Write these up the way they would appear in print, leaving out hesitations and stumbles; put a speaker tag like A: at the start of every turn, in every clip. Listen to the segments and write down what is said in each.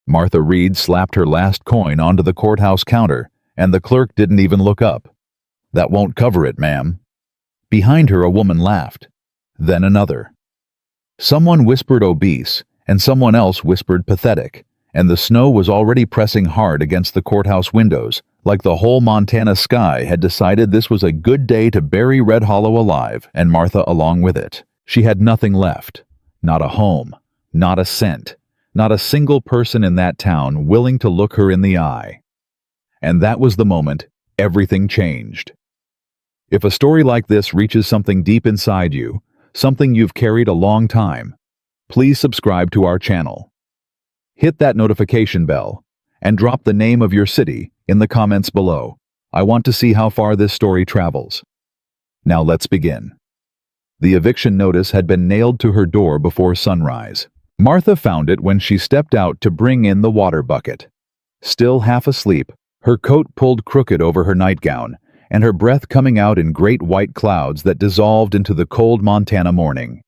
A: Martha Reed slapped her last coin onto the courthouse counter, and the clerk didn't even look up. "That won't cover it, ma'am." Behind her, a woman laughed. Then another. Someone whispered obese, and someone else whispered pathetic, and the snow was already pressing hard against the courthouse windows, like the whole Montana sky had decided this was a good day to bury Red Hollow alive, and Martha along with it. She had nothing left. Not a home. Not a cent. Not a single person in that town willing to look her in the eye. And that was the moment everything changed. If a story like this reaches something deep inside you, something you've carried a long time, please subscribe to our channel. Hit that notification bell and drop the name of your city in the comments below. I want to see how far this story travels. Now let's begin. The eviction notice had been nailed to her door before sunrise. Martha found it when she stepped out to bring in the water bucket. Still half asleep, her coat pulled crooked over her nightgown, and her breath coming out in great white clouds that dissolved into the cold Montana morning.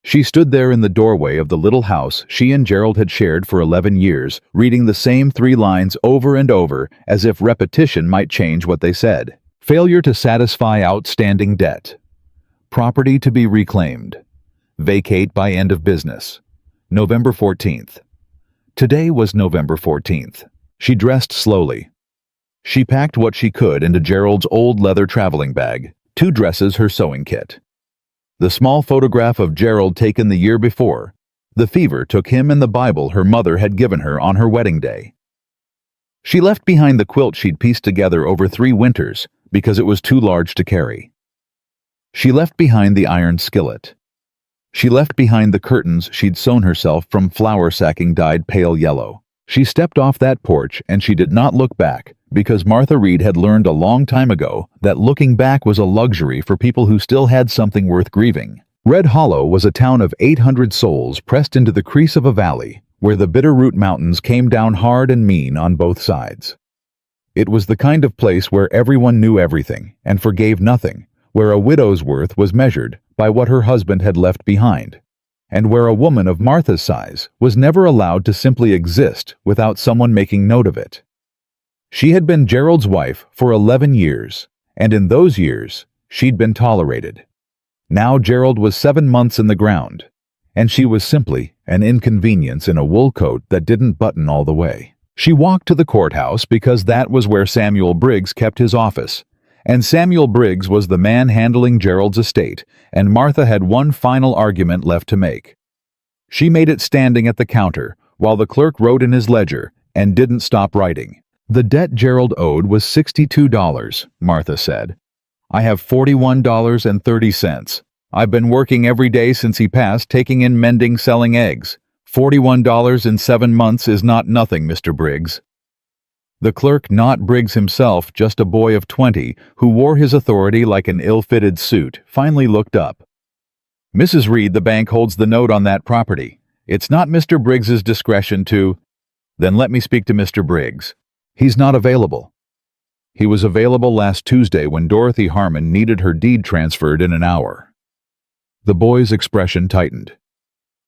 A: She stood there in the doorway of the little house she and Gerald had shared for 11 years, reading the same 3 lines over and over as if repetition might change what they said. Failure to satisfy outstanding debt. Property to be reclaimed. Vacate by end of business. November 14th. Today was November 14th. She dressed slowly. She packed what she could into Gerald's old leather traveling bag, 2 dresses, her sewing kit. The small photograph of Gerald taken the year before. The fever took him and the Bible her mother had given her on her wedding day. She left behind the quilt she'd pieced together over 3 winters because it was too large to carry. She left behind the iron skillet. She left behind the curtains she'd sewn herself from flour sacking dyed pale yellow. She stepped off that porch and she did not look back, because Martha Reed had learned a long time ago that looking back was a luxury for people who still had something worth grieving. Red Hollow was a town of 800 souls pressed into the crease of a valley, where the Bitterroot Mountains came down hard and mean on both sides. It was the kind of place where everyone knew everything and forgave nothing, where a widow's worth was measured by what her husband had left behind, and where a woman of Martha's size was never allowed to simply exist without someone making note of it. She had been Gerald's wife for 11 years, and in those years, she'd been tolerated. Now Gerald was 7 months in the ground, and she was simply an inconvenience in a wool coat that didn't button all the way. She walked to the courthouse because that was where Samuel Briggs kept his office, and Samuel Briggs was the man handling Gerald's estate, and Martha had one final argument left to make. She made it standing at the counter, while the clerk wrote in his ledger, and didn't stop writing. The debt Gerald owed was $62, Martha said. "I have $41.30. I've been working every day since he passed, taking in mending, selling eggs. $41 in 7 months is not nothing, Mr. Briggs." The clerk, not Briggs himself, just a boy of 20, who wore his authority like an ill-fitted suit, finally looked up. "Mrs. Reed, the bank holds the note on that property. It's not Mr. Briggs's discretion to—" "Then let me speak to Mr. Briggs. He's not available." "He was available last Tuesday when Dorothy Harmon needed her deed transferred in an hour." The boy's expression tightened.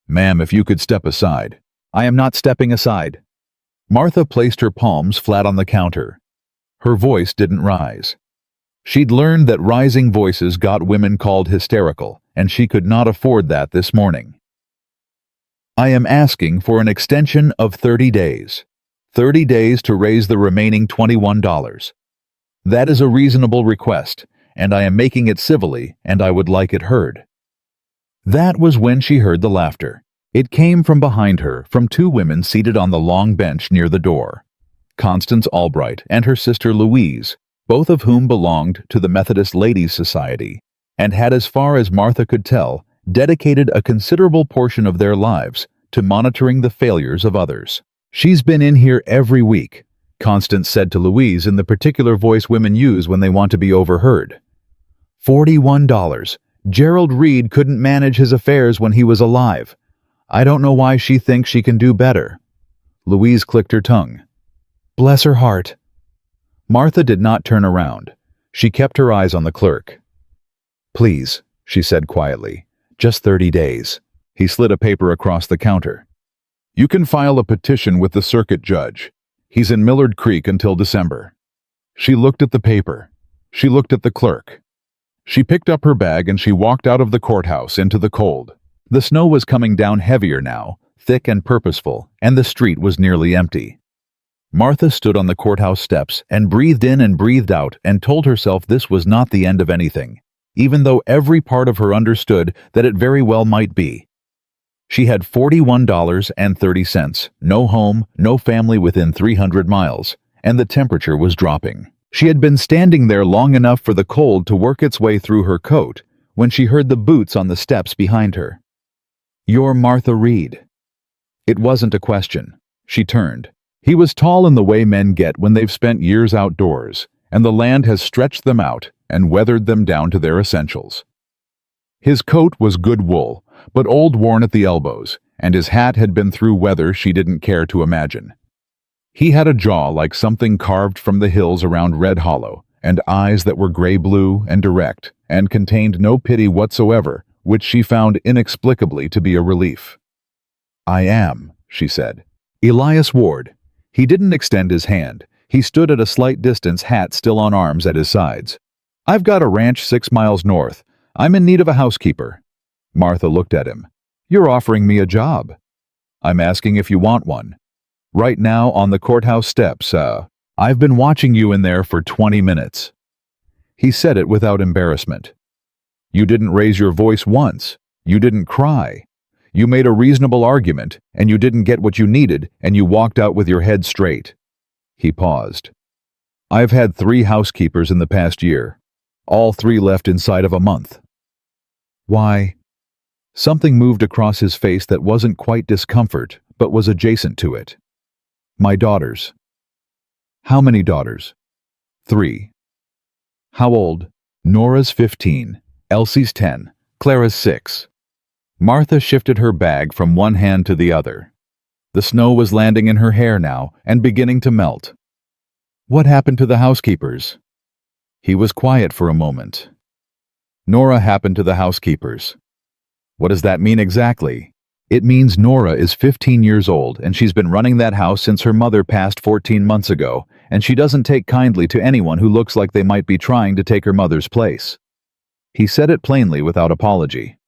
A: "Ma'am, if you could step aside." "I am not stepping aside." Martha placed her palms flat on the counter. Her voice didn't rise. She'd learned that rising voices got women called hysterical, and she could not afford that this morning. "I am asking for an extension of 30 days. 30 days to raise the remaining $21. That is a reasonable request, and I am making it civilly, and I would like it heard." That was when she heard the laughter. It came from behind her, from 2 women seated on the long bench near the door. Constance Albright and her sister Louise, both of whom belonged to the Methodist Ladies' Society, and had, as far as Martha could tell, dedicated a considerable portion of their lives to monitoring the failures of others. "She's been in here every week," Constance said to Louise in the particular voice women use when they want to be overheard. $41. Gerald Reed couldn't manage his affairs when he was alive. I don't know why she thinks she can do better. Louise clicked her tongue. Bless her heart. Martha did not turn around. She kept her eyes on the clerk. Please, she said quietly, just 30 days. He slid a paper across the counter. You can file a petition with the circuit judge. He's in Millard Creek until December. She looked at the paper. She looked at the clerk. She picked up her bag and she walked out of the courthouse into the cold. The snow was coming down heavier now, thick and purposeful, and the street was nearly empty. Martha stood on the courthouse steps and breathed in and breathed out and told herself this was not the end of anything, even though every part of her understood that it very well might be. She had $41.30, no home, no family within 300 miles, and the temperature was dropping. She had been standing there long enough for the cold to work its way through her coat when she heard the boots on the steps behind her. "You're Martha Reed." It wasn't a question. She turned. He was tall in the way men get when they've spent years outdoors, and the land has stretched them out and weathered them down to their essentials. His coat was good wool, but old, worn at the elbows, and his hat had been through weather she didn't care to imagine. He had a jaw like something carved from the hills around Red Hollow, and eyes that were gray-blue and direct, and contained no pity whatsoever, which she found inexplicably to be a relief. "I am," she said. "Elias Ward." He didn't extend his hand. He stood at a slight distance, hat still on arms at his sides. "I've got a ranch 6 miles north. I'm in need of a housekeeper." Martha looked at him. "You're offering me a job." "I'm asking if you want one. Right now on the courthouse steps, I've been watching you in there for 20 minutes. He said it without embarrassment. "You didn't raise your voice once. You didn't cry. You made a reasonable argument, and you didn't get what you needed, and you walked out with your head straight." He paused. "I've had 3 housekeepers in the past year. All 3 left inside of a month." "Why?" Something moved across his face that wasn't quite discomfort, but was adjacent to it. "My daughters." "How many daughters?" 3. "How old?" "Nora's 15, Elsie's 10, Clara's 6. Martha shifted her bag from one hand to the other. The snow was landing in her hair now and beginning to melt. "What happened to the housekeepers?" He was quiet for a moment. "Nora happened to the housekeepers." "What does that mean exactly?" "It means Nora is 15 years old and she's been running that house since her mother passed 14 months ago, and she doesn't take kindly to anyone who looks like they might be trying to take her mother's place." He said it plainly without apology.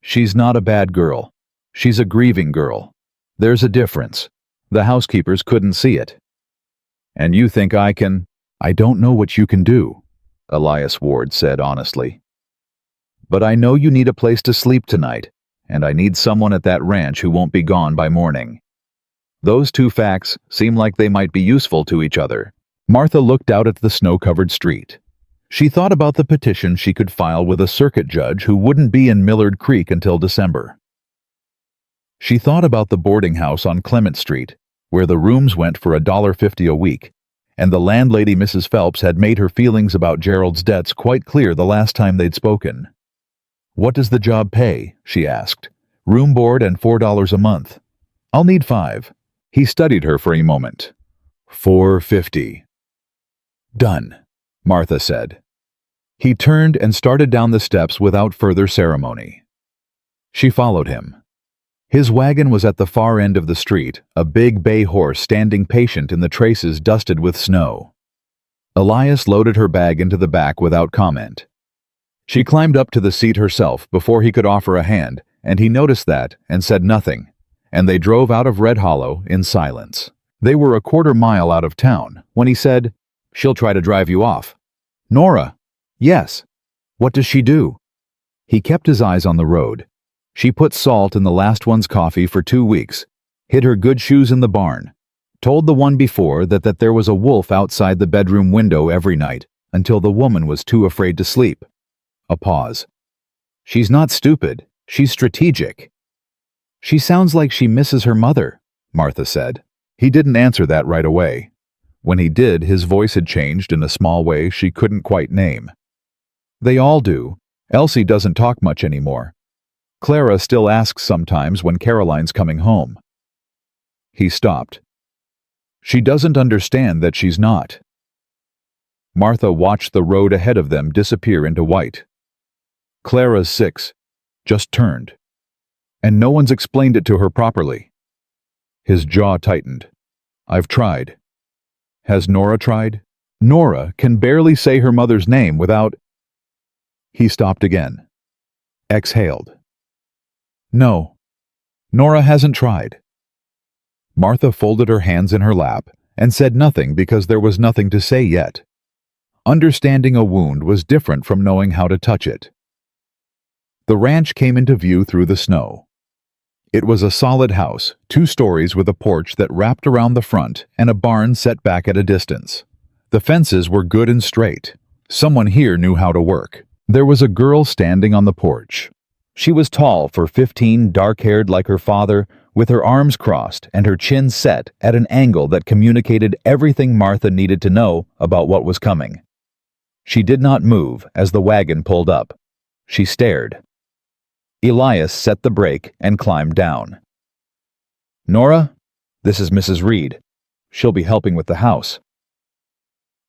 A: "She's not a bad girl. She's a grieving girl. There's a difference. The housekeepers couldn't see it." "And you think I can—" "I don't know what you can do," Elias Ward said honestly. "But I know you need a place to sleep tonight, and I need someone at that ranch who won't be gone by morning." Those 2 facts seem like they might be useful to each other. Martha looked out at the snow-covered street. She thought about the petition she could file with a circuit judge who wouldn't be in Millard Creek until December. She thought about the boarding house on Clement Street, where the rooms went for $1.50 a week, and the landlady, Mrs. Phelps, had made her feelings about Gerald's debts quite clear the last time they'd spoken. "What does the job pay?" she asked. "Room board and $4 a month." "I'll need 5. He studied her for a moment. $4.50. "Done," Martha said. He turned and started down the steps without further ceremony. She followed him. His wagon was at the far end of the street, a big bay horse standing patient in the traces dusted with snow. Elias loaded her bag into the back without comment. She climbed up to the seat herself before he could offer a hand, and he noticed that and said nothing, and they drove out of Red Hollow in silence. They were a quarter mile out of town when he said, "She'll try to drive you off." "Nora?" "Yes." "What does she do?" He kept his eyes on the road. "She put salt in the last one's coffee for 2 weeks, hid her good shoes in the barn, told the one before that there was a wolf outside the bedroom window every night until the woman was too afraid to sleep." A pause. "She's not stupid. She's strategic." "She sounds like she misses her mother," Martha said. He didn't answer that right away. When he did, his voice had changed in a small way she couldn't quite name. "They all do. Elsie doesn't talk much anymore. Clara still asks sometimes when Caroline's coming home." He stopped. "She doesn't understand that she's not." Martha watched the road ahead of them disappear into white. "Clara's 6, just turned. And no one's explained it to her properly." His jaw tightened. I've tried. Has Nora tried? Nora can barely say her mother's name without... He stopped again. Exhaled. No, Nora hasn't tried. Martha folded her hands in her lap and said nothing because there was nothing to say yet. Understanding a wound was different from knowing how to touch it. The ranch came into view through the snow. It was a solid house, 2 stories with a porch that wrapped around the front and a barn set back at a distance. The fences were good and straight. Someone here knew how to work. There was a girl standing on the porch. She was tall for 15, dark-haired like her father, with her arms crossed and her chin set at an angle that communicated everything Martha needed to know about what was coming. She did not move as the wagon pulled up. She stared. Elias set the brake and climbed down. Nora, this is Mrs. Reed. She'll be helping with the house.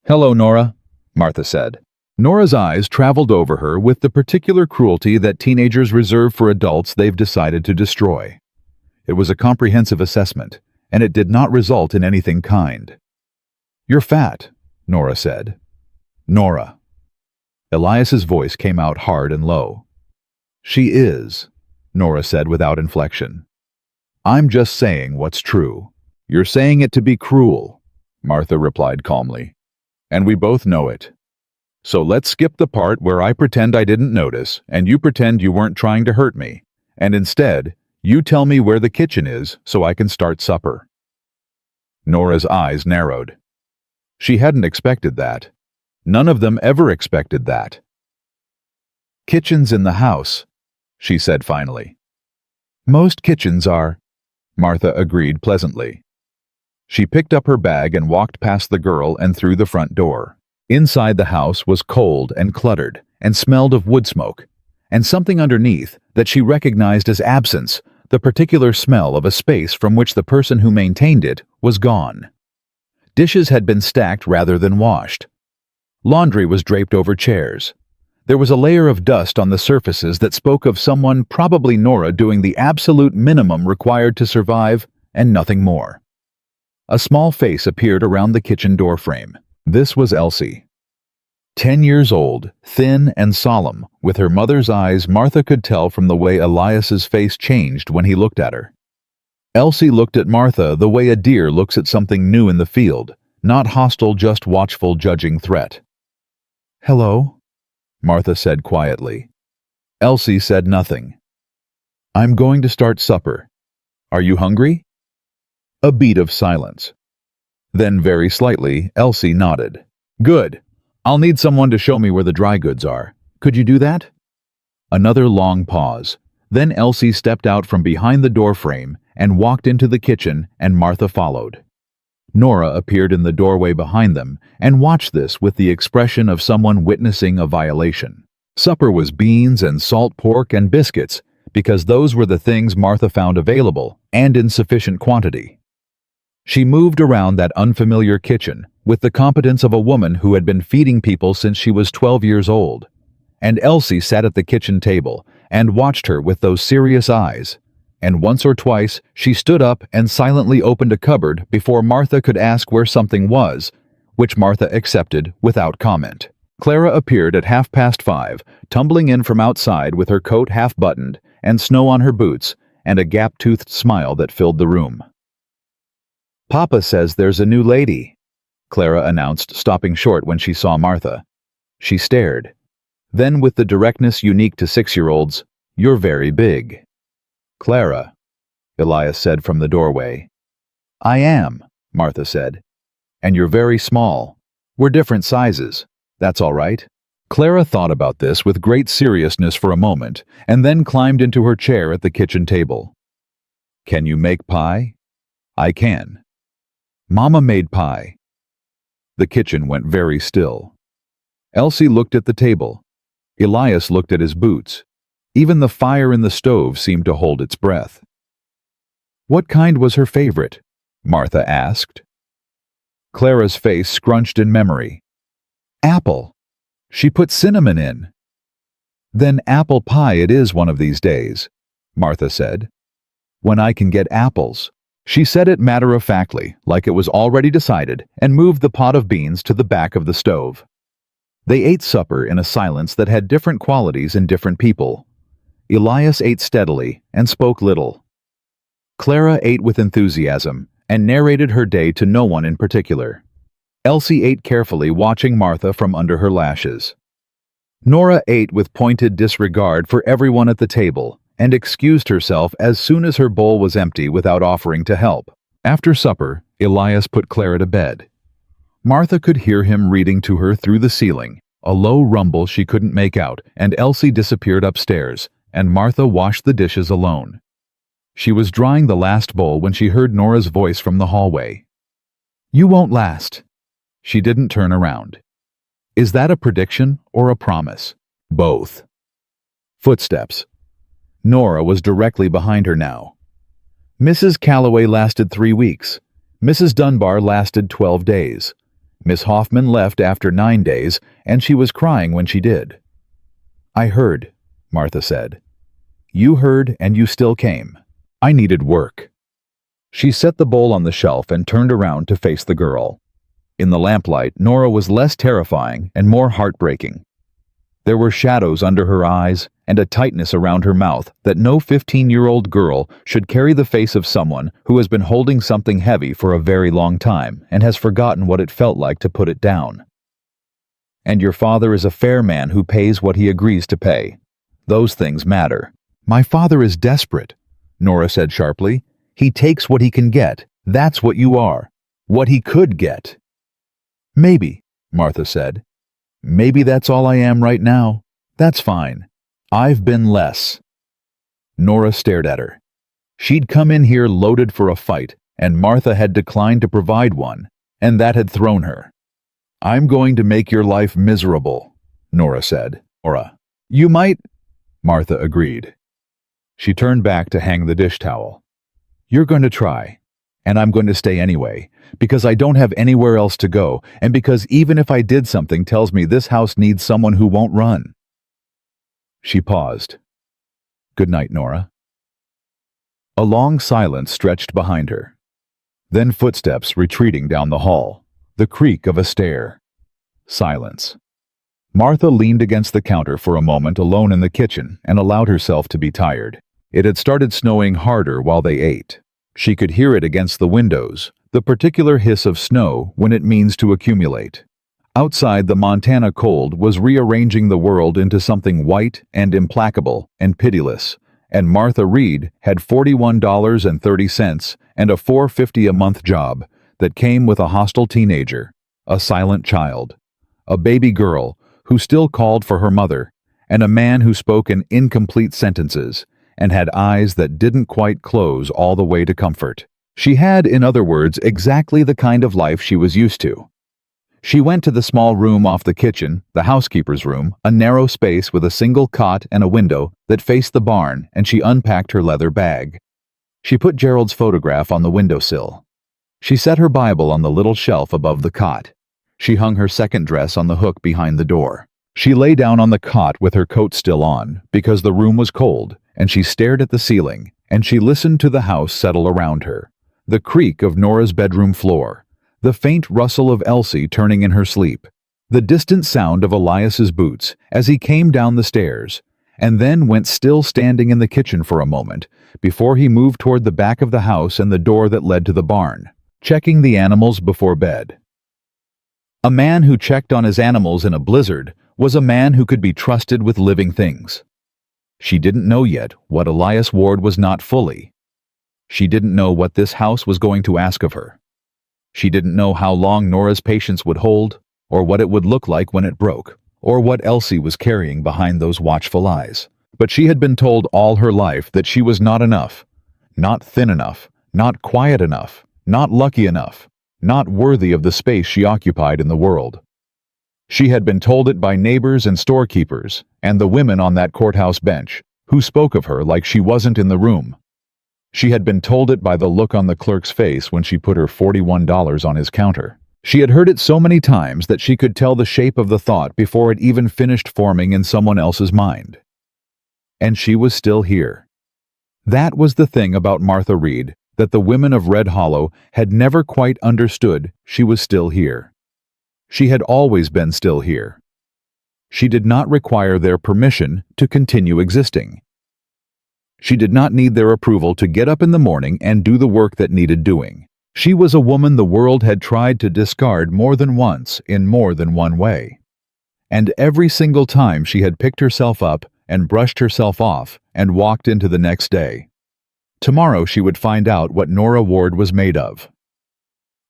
A: Hello, Nora, Martha said. Nora's eyes traveled over her with the particular cruelty that teenagers reserve for adults they've decided to destroy. It was a comprehensive assessment, and it did not result in anything kind. You're fat, Nora said. Nora. Elias's voice came out hard and low. She is, Nora said without inflection. I'm just saying what's true. You're saying it to be cruel, Martha replied calmly. And we both know it. So let's skip the part where I pretend I didn't notice and you pretend you weren't trying to hurt me, and instead, you tell me where the kitchen is so I can start supper. Nora's eyes narrowed. She hadn't expected that. None of them ever expected that. Kitchen's in the house, she said finally. Most kitchens are, Martha agreed pleasantly. She picked up her bag and walked past the girl and through the front door. Inside the house was cold and cluttered and smelled of wood smoke, and something underneath that she recognized as absence, the particular smell of a space from which the person who maintained it was gone. Dishes had been stacked rather than washed. Laundry was draped over chairs. There was a layer of dust on the surfaces that spoke of someone, probably Nora, doing the absolute minimum required to survive and nothing more. A small face appeared around the kitchen doorframe. This was Elsie. 10 years old, thin and solemn, with her mother's eyes, Martha could tell from the way Elias's face changed when he looked at her. Elsie looked at Martha the way a deer looks at something new in the field, not hostile, just watchful, judging threat. Hello, Martha said quietly. Elsie said nothing. I'm going to start supper. Are you hungry? A beat of silence. Then very slightly, Elsie nodded. Good. I'll need someone to show me where the dry goods are. Could you do that? Another long pause. Then Elsie stepped out from behind the doorframe and walked into the kitchen, and Martha followed. Nora appeared in the doorway behind them and watched this with the expression of someone witnessing a violation. Supper was beans and salt pork and biscuits, because those were the things Martha found available and in sufficient quantity. She moved around that unfamiliar kitchen with the competence of a woman who had been feeding people since she was 12 years old, and Elsie sat at the kitchen table and watched her with those serious eyes, and once or twice she stood up and silently opened a cupboard before Martha could ask where something was, which Martha accepted without comment. Clara appeared at 5:30, tumbling in from outside with her coat half buttoned and snow on her boots and a gap-toothed smile that filled the room. Papa says there's a new lady, Clara announced, stopping short when she saw Martha. She stared. Then, with the directness unique to 6-year-olds, "You're very big." Clara, Elias said from the doorway. I am, Martha said. And you're very small. We're different sizes. That's all right. Clara thought about this with great seriousness for a moment, and then climbed into her chair at the kitchen table. Can you make pie? I can. Mama made pie. The kitchen went very still. Elsie looked at the table. Elias looked at his boots. Even the fire in the stove seemed to hold its breath. What kind was her favorite? Martha asked. Clara's face scrunched in memory. Apple. She put cinnamon in. Then apple pie it is one of these days, Martha said. When I can get apples, She said it matter-of-factly, like it was already decided, and moved the pot of beans to the back of the stove. They ate supper in a silence that had different qualities in different people. Elias ate steadily and spoke little. Clara ate with enthusiasm and narrated her day to no one in particular. Elsie ate carefully, watching Martha from under her lashes. Nora ate with pointed disregard for everyone at the table and excused herself as soon as her bowl was empty without offering to help. After supper, Elias put Clara to bed. Martha could hear him reading to her through the ceiling, a low rumble she couldn't make out, and Elsie disappeared upstairs, and Martha washed the dishes alone. She was drying the last bowl when she heard Nora's voice from the hallway. "You won't last." She didn't turn around. Is that a prediction or a promise? Both. Footsteps. Nora was directly behind her now. Mrs. Calloway lasted 3 weeks. Mrs. Dunbar lasted 12 days. Miss Hoffman left after 9 days, and she was crying when she did. "I heard," Martha said. "You heard, and you still came. I needed work." She set the bowl on the shelf and turned around to face the girl. In the lamplight, Nora was less terrifying and more heartbreaking. There were shadows under her eyes and a tightness around her mouth that no 15-year-old girl should carry the face of someone who has been holding something heavy for a very long time and has forgotten what it felt like to put it down. "And your father is a fair man who pays what he agrees to pay. Those things matter." "My father is desperate," Nora said sharply. "He takes what he can get. That's what you are. What he could get." "Maybe," Martha said. "Maybe that's all I am right now. That's fine. I've been less." Nora stared at her. She'd come in here loaded for a fight, and Martha had declined to provide one, and that had thrown her. "I'm going to make your life miserable," Nora said. "Nora, you might," Martha agreed. She turned back to hang the dish towel. "You're going to try, and I'm going to stay anyway, because I don't have anywhere else to go, and because even if I did, something tells me this house needs someone who won't run." She paused. "Good night, Nora." A long silence stretched behind her. Then footsteps retreating down the hall, the creak of a stair. Silence. Martha leaned against the counter for a moment alone in the kitchen and allowed herself to be tired. It had started snowing harder while they ate. She could hear it against the windows, the particular hiss of snow when it means to accumulate. Outside, the Montana cold was rearranging the world into something white and implacable and pitiless, and Martha Reed had $41.30 and a $4.50 a month job that came with a hostile teenager, a silent child, a baby girl who still called for her mother, and a man who spoke in incomplete sentences and had eyes that didn't quite close all the way to comfort. She had, in other words, exactly the kind of life she was used to. She went to the small room off the kitchen, the housekeeper's room, a narrow space with a single cot and a window that faced the barn, and she unpacked her leather bag. She put Gerald's photograph on the windowsill. She set her Bible on the little shelf above the cot. She hung her second dress on the hook behind the door. She lay down on the cot with her coat still on, because the room was cold, and she stared at the ceiling, and she listened to the house settle around her. The creak of Nora's bedroom floor, the faint rustle of Elsie turning in her sleep, the distant sound of Elias's boots as he came down the stairs, and then went still standing in the kitchen for a moment before he moved toward the back of the house and the door that led to the barn, checking the animals before bed. A man who checked on his animals in a blizzard was a man who could be trusted with living things. She didn't know yet what Elias Ward was not fully. She didn't know what this house was going to ask of her. She didn't know how long Nora's patience would hold, or what it would look like when it broke, or what Elsie was carrying behind those watchful eyes. But she had been told all her life that she was not enough, not thin enough, not quiet enough, not lucky enough, not worthy of the space she occupied in the world. She had been told it by neighbors and storekeepers, and the women on that courthouse bench, who spoke of her like she wasn't in the room. She had been told it by the look on the clerk's face when she put her $41 on his counter. She had heard it so many times that she could tell the shape of the thought before it even finished forming in someone else's mind. And she was still here. That was the thing about Martha Reed that the women of Red Hollow had never quite understood she was still here. She had always been still here. She did not require their permission to continue existing. She did not need their approval to get up in the morning and do the work that needed doing. She was a woman the world had tried to discard more than once in more than one way. And every single time she had picked herself up and brushed herself off and walked into the next day. Tomorrow she would find out what Nora Ward was made of.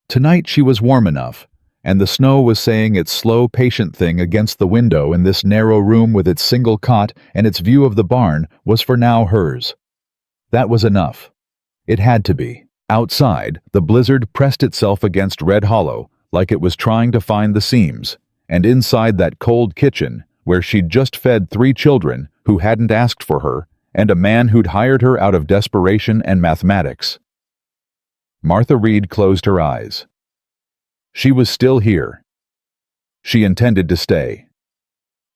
A: Tonight she was warm enough, and the snow was saying its slow, patient thing against the window in this narrow room with its single cot and its view of the barn was for now hers. That was enough. It had to be. Outside, the blizzard pressed itself against Red Hollow like it was trying to find the seams, and inside that cold kitchen, where she'd just fed 3 children who hadn't asked for her, and a man who'd hired her out of desperation and mathematics. Martha Reed closed her eyes. She was still here. She intended to stay.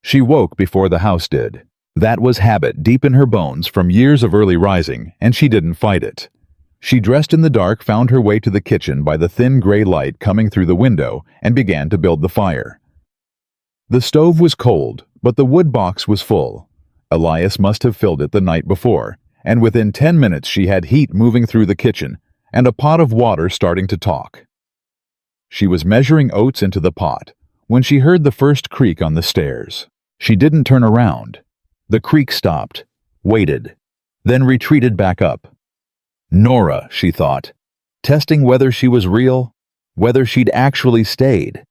A: She woke before the house did. That was habit deep in her bones from years of early rising, and she didn't fight it. She dressed in the dark, found her way to the kitchen by the thin gray light coming through the window, and began to build the fire. The stove was cold, but the wood box was full. Elias must have filled it the night before, and within 10 minutes she had heat moving through the kitchen and a pot of water starting to talk. She was measuring oats into the pot when she heard the first creak on the stairs. She didn't turn around. The creak stopped, waited, then retreated back up. Nora, she thought, testing whether she was real, whether she'd actually stayed.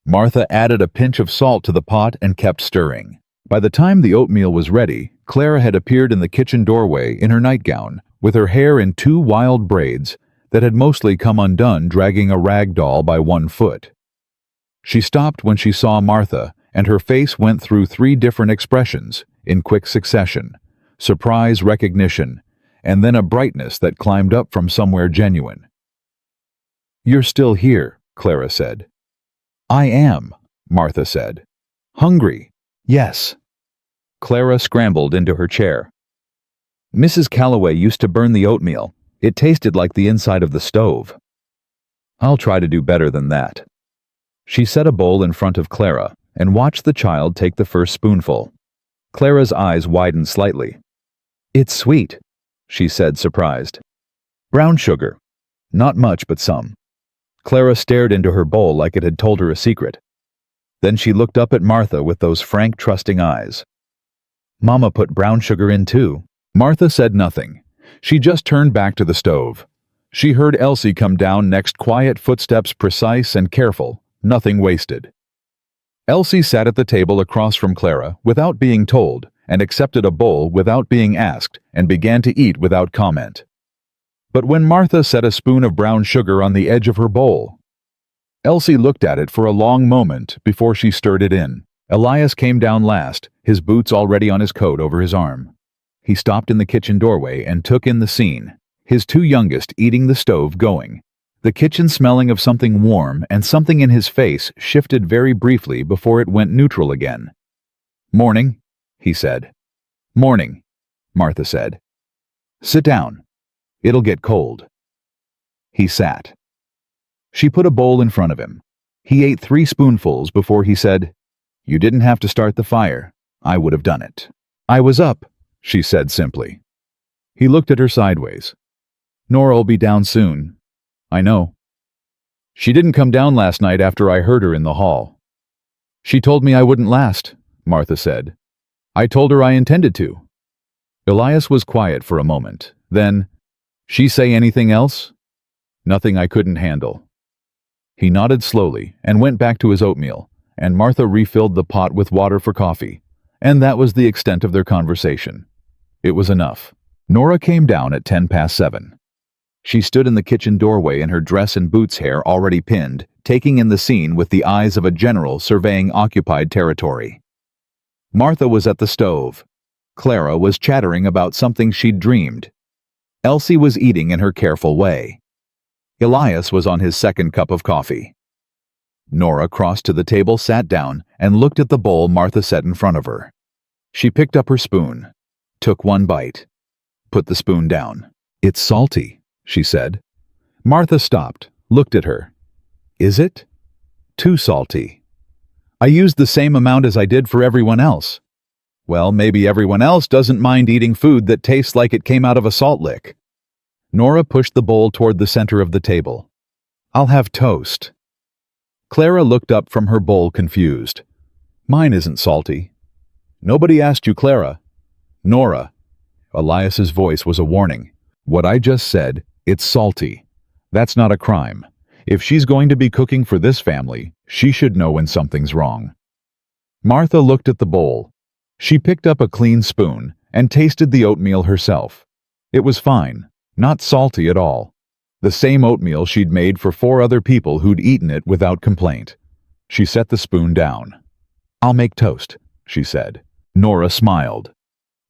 A: Martha added a pinch of salt to the pot and kept stirring. By the time the oatmeal was ready, Clara had appeared in the kitchen doorway in her nightgown, with her hair in 2 wild braids that had mostly come undone, dragging a rag doll by 1 foot. She stopped when she saw Martha, and her face went through 3 different expressions in quick succession: surprise, recognition, and then a brightness that climbed up from somewhere genuine. "You're still here," Clara said. "I am," Martha said. "Hungry." "Yes." Clara scrambled into her chair. "Mrs. Calloway used to burn the oatmeal. It tasted like the inside of the stove." "I'll try to do better than that." She set a bowl in front of Clara and watched the child take the first spoonful. Clara's eyes widened slightly. "It's sweet," she said, surprised. "Brown sugar. Not much, but some." Clara stared into her bowl like it had told her a secret. Then she looked up at Martha with those frank, trusting eyes. "Mama put brown sugar in too." Martha said nothing. She just turned back to the stove. She heard Elsie come down next, quiet footsteps, precise and careful, nothing wasted. Elsie sat at the table across from Clara without being told, and accepted a bowl without being asked, and began to eat without comment. But when Martha set a spoon of brown sugar on the edge of her bowl, Elsie looked at it for a long moment before she stirred it in. Elias came down last, his boots already on his coat over his arm. He stopped in the kitchen doorway and took in the scene, his 2 youngest eating, the stove going, the kitchen smelling of something warm, and something in his face shifted very briefly before it went neutral again. "Morning," he said. "Morning," Martha said. "Sit down. It'll get cold." He sat. She put a bowl in front of him. He ate 3 spoonfuls before he said, "You didn't have to start the fire. I would have done it." "I was up," she said simply. He looked at her sideways. "Nora'll be down soon." "I know." "She didn't come down last night after I heard her in the hall." "She told me I wouldn't last," Martha said. "I told her I intended to." Elias was quiet for a moment. Then, "She say anything else?" "Nothing I couldn't handle." He nodded slowly and went back to his oatmeal, and Martha refilled the pot with water for coffee, and that was the extent of their conversation. It was enough. Nora came down at 7:10. She stood in the kitchen doorway in her dress and boots, hair already pinned, taking in the scene with the eyes of a general surveying occupied territory. Martha was at the stove. Clara was chattering about something she'd dreamed. Elsie was eating in her careful way. Elias was on his 2nd cup of coffee. Nora crossed to the table, sat down, and looked at the bowl Martha set in front of her. She picked up her spoon, took 1 bite, put the spoon down. "It's salty," she said. Martha stopped, looked at her. Is it? Too salty. I used the same amount as I did for everyone else. Well, maybe everyone else doesn't mind eating food that tastes like it came out of a salt lick. Nora pushed the bowl toward the center of the table. I'll have toast. Clara looked up from her bowl confused. Mine isn't salty. Nobody asked you, Clara. Nora. Elias's voice was a warning. What I just said, it's salty. That's not a crime. If she's going to be cooking for this family, she should know when something's wrong. Martha looked at the bowl. She picked up a clean spoon and tasted the oatmeal herself. It was fine, not salty at all. The same oatmeal she'd made for 4 other people who'd eaten it without complaint. She set the spoon down. I'll make toast, she said. Nora smiled.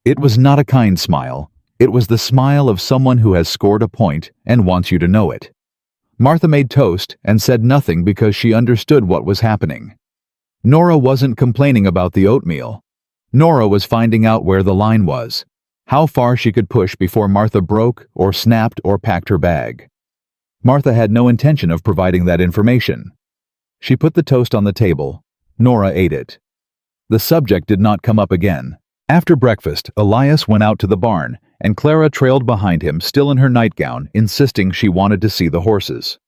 A: It was not a kind smile. It was the smile of someone who has scored a point and wants you to know it. Martha made toast and said nothing because she understood what was happening. Nora wasn't complaining about the oatmeal. Nora was finding out where the line was, how far she could push before Martha broke or snapped or packed her bag. Martha had no intention of providing that information. She put the toast on the table. Nora ate it. The subject did not come up again. After breakfast, Elias went out to the barn, and Clara trailed behind him, still in her nightgown, insisting she wanted to see the horses.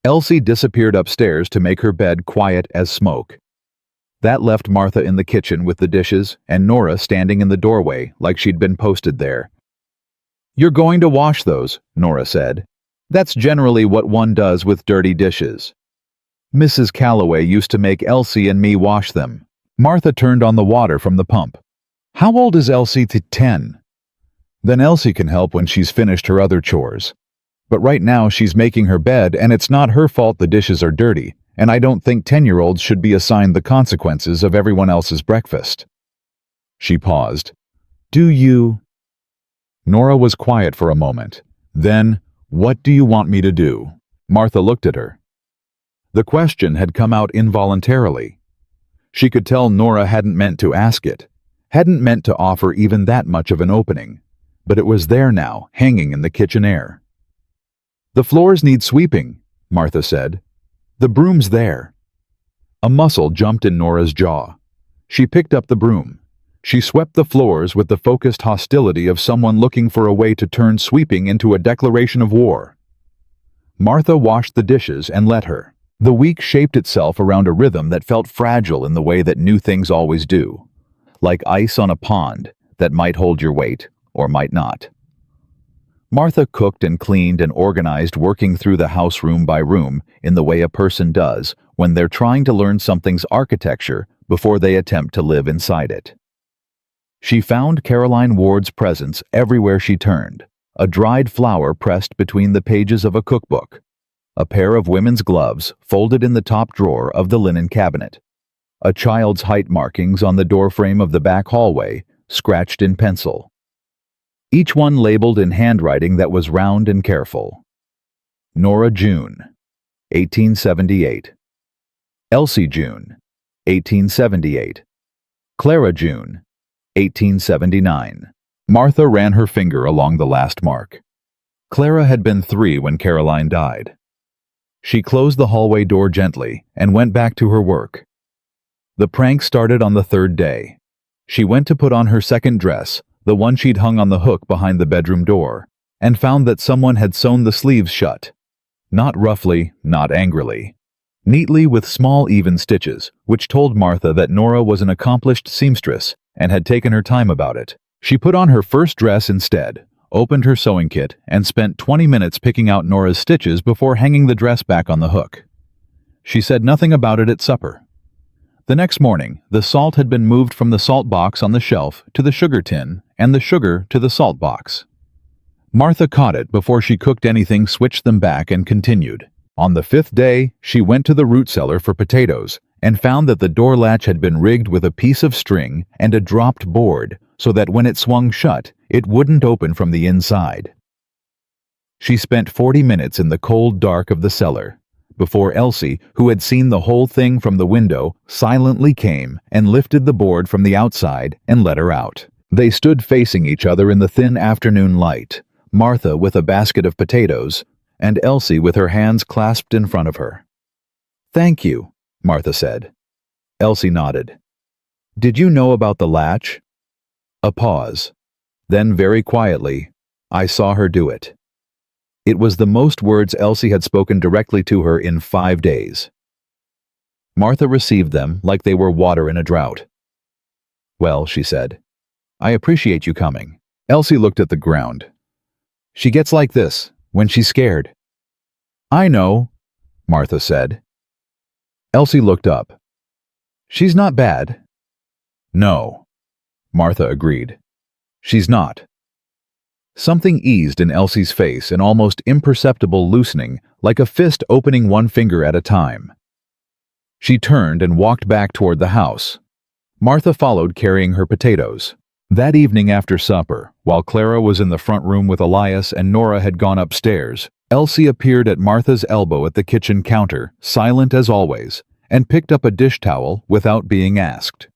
A: Elsie disappeared upstairs to make her bed quiet as smoke. That left Martha in the kitchen with the dishes and Nora standing in the doorway like she'd been posted there. You're going to wash those, Nora said. That's generally what one does with dirty dishes. Mrs. Calloway used to make Elsie and me wash them. Martha turned on the water from the pump. How old is Elsie? 10. Then Elsie can help when she's finished her other chores. But right now she's making her bed and it's not her fault the dishes are dirty, and I don't think 10-year-olds should be assigned the consequences of everyone else's breakfast. She paused. Do you? Nora was quiet for a moment. Then, what do you want me to do? Martha looked at her. The question had come out involuntarily. She could tell Nora hadn't meant to ask it, hadn't meant to offer even that much of an opening, but it was there now, hanging in the kitchen air. The floors need sweeping, Martha said. The broom's there. A muscle jumped in Nora's jaw. She picked up the broom. She swept the floors with the focused hostility of someone looking for a way to turn sweeping into a declaration of war. Martha washed the dishes and let her. The week shaped itself around a rhythm that felt fragile in the way that new things always do, like ice on a pond that might hold your weight or might not. Martha cooked and cleaned and organized, working through the house room by room in the way a person does when they're trying to learn something's architecture before they attempt to live inside it. She found Caroline Ward's presence everywhere she turned, a dried flower pressed between the pages of a cookbook, a pair of women's gloves folded in the top drawer of the linen cabinet, a child's height markings on the doorframe of the back hallway, scratched in pencil. Each one labeled in handwriting that was round and careful. Nora June, 1878. Elsie June, 1878. Clara June, 1879. Martha ran her finger along the last mark. Clara had been 3 when Caroline died. She closed the hallway door gently and went back to her work. The prank started on the 3rd day. She went to put on her second dress, the one she'd hung on the hook behind the bedroom door, and found that someone had sewn the sleeves shut. Not roughly, not angrily. Neatly with small even stitches, which told Martha that Nora was an accomplished seamstress and had taken her time about it. She put on her first dress instead, opened her sewing kit, and spent 20 minutes picking out Nora's stitches before hanging the dress back on the hook. She said nothing about it at supper. The next morning, the salt had been moved from the salt box on the shelf to the sugar tin, and the sugar to the salt box. Martha caught it before she cooked anything, switched them back, and continued. On the 5th day, she went to the root cellar for potatoes and found that the door latch had been rigged with a piece of string and a dropped board so that when it swung shut, it wouldn't open from the inside. She spent 40 minutes in the cold dark of the cellar before Elsie, who had seen the whole thing from the window, silently came and lifted the board from the outside and let her out. They stood facing each other in the thin afternoon light, Martha with a basket of potatoes, and Elsie with her hands clasped in front of her. "Thank you," Martha said. Elsie nodded. "Did you know about the latch?" A pause. Then very quietly, "I saw her do it." It was the most words Elsie had spoken directly to her in 5 days. Martha received them like they were water in a drought. "Well," she said, "I appreciate you coming." Elsie looked at the ground. "She gets like this, when she's scared." "I know," Martha said. Elsie looked up. "She's not bad." "No," Martha agreed. "She's not." Something eased in Elsie's face, an almost imperceptible loosening, like a fist opening one finger at a time. She turned and walked back toward the house. Martha followed, carrying her potatoes. That evening after supper, while Clara was in the front room with Elias and Nora had gone upstairs, Elsie appeared at Martha's elbow at the kitchen counter, silent as always, and picked up a dish towel without being asked.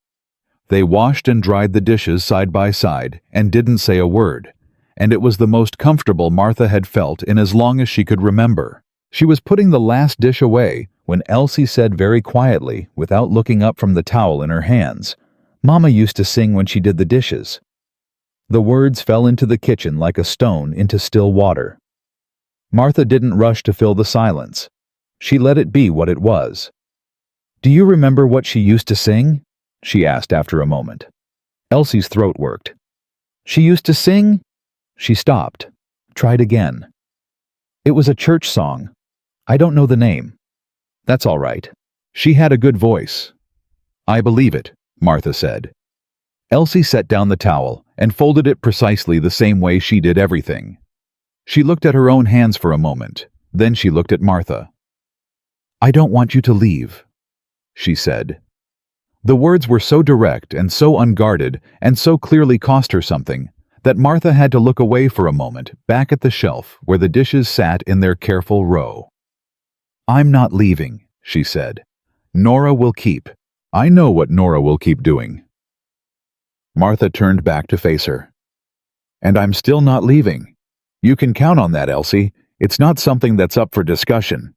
A: They washed and dried the dishes side by side and didn't say a word, and it was the most comfortable Martha had felt in as long as she could remember. She was putting the last dish away when Elsie said very quietly, without looking up from the towel in her hands, "Mama used to sing when she did the dishes." The words fell into the kitchen like a stone into still water. Martha didn't rush to fill the silence. She let it be what it was. "Do you remember what she used to sing?" she asked after a moment. Elsie's throat worked. "She used to sing?" She stopped, tried again. "It was a church song. I don't know the name." "That's all right. She had a good voice." "I believe it," Martha said. Elsie set down the towel and folded it precisely the same way she did everything. She looked at her own hands for a moment, then she looked at Martha. "I don't want you to leave," she said. The words were so direct and so unguarded and so clearly cost her something that Martha had to look away for a moment, back at the shelf where the dishes sat in their careful row. "I'm not leaving," she said. "Nora will keep. I know what Nora will keep doing." Martha turned back to face her. "And I'm still not leaving. You can count on that, Elsie. It's not something that's up for discussion."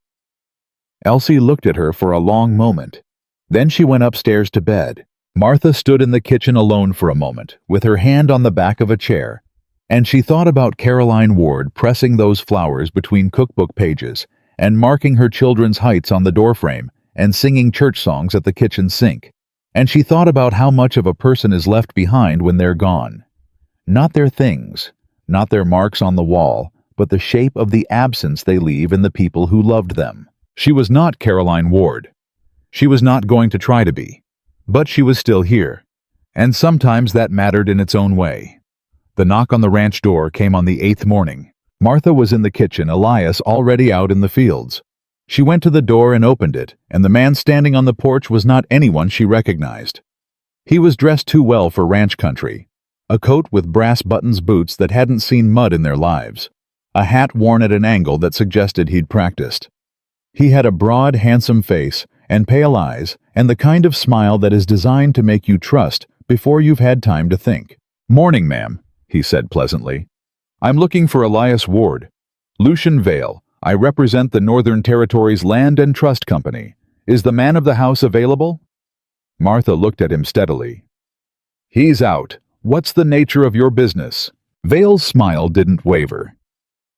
A: Elsie looked at her for a long moment. Then she went upstairs to bed. Martha stood in the kitchen alone for a moment, with her hand on the back of a chair, and she thought about Caroline Ward pressing those flowers between cookbook pages and marking her children's heights on the doorframe and singing church songs at the kitchen sink. And she thought about how much of a person is left behind when they're gone. Not their things, not their marks on the wall, but the shape of the absence they leave in the people who loved them. She was not Caroline Ward. She was not going to try to be. But she was still here. And sometimes that mattered in its own way. The knock on the ranch door came on the 8th morning. Martha was in the kitchen, Elias already out in the fields. She went to the door and opened it, and the man standing on the porch was not anyone she recognized. He was dressed too well for ranch country. A coat with brass buttons, boots that hadn't seen mud in their lives. A hat worn at an angle that suggested he'd practiced. He had a broad, handsome face and pale eyes, and the kind of smile that is designed to make you trust before you've had time to think. "Morning, ma'am," he said pleasantly. "I'm looking for Elias Ward. Lucian Vale. I represent the Northern Territories Land and Trust Company. Is the man of the house available?" Martha looked at him steadily. "He's out. What's the nature of your business?" Vale's smile didn't waver.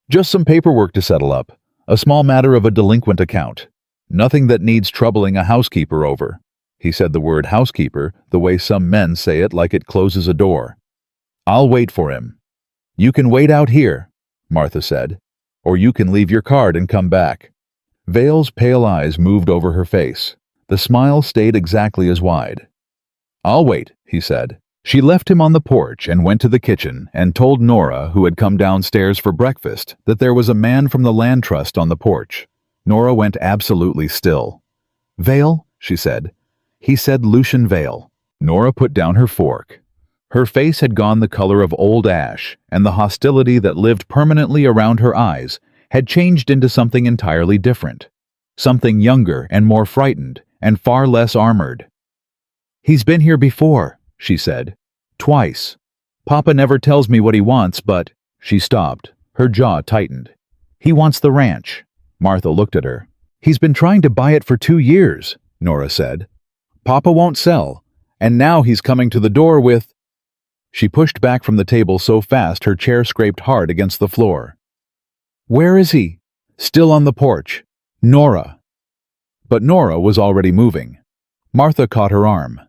A: "Just some paperwork to settle up. A small matter of a delinquent account. Nothing that needs troubling a housekeeper over." He said the word housekeeper the way some men say it, like it closes a door. "I'll wait for him." "You can wait out here," Martha said, "or you can leave your card and come back." Vale's pale eyes moved over her face. The smile stayed exactly as wide. "I'll wait," he said. She left him on the porch and went to the kitchen and told Nora, who had come downstairs for breakfast, that there was a man from the land trust on the porch. Nora went absolutely still. "Vale?" she said. "He said Lucian Vale." Nora put down her fork. Her face had gone the color of old ash, and the hostility that lived permanently around her eyes had changed into something entirely different. Something younger and more frightened, and far less armored. "He's been here before," she said. "Twice. Papa never tells me what he wants, but—" She stopped. Her jaw tightened. He wants the ranch. Martha looked at her. He's been trying to buy it for 2 years, Nora said. Papa won't sell, and now he's coming to the door with... She pushed back from the table so fast her chair scraped hard against the floor. Where is he? Still on the porch. Nora. But Nora was already moving. Martha caught her arm.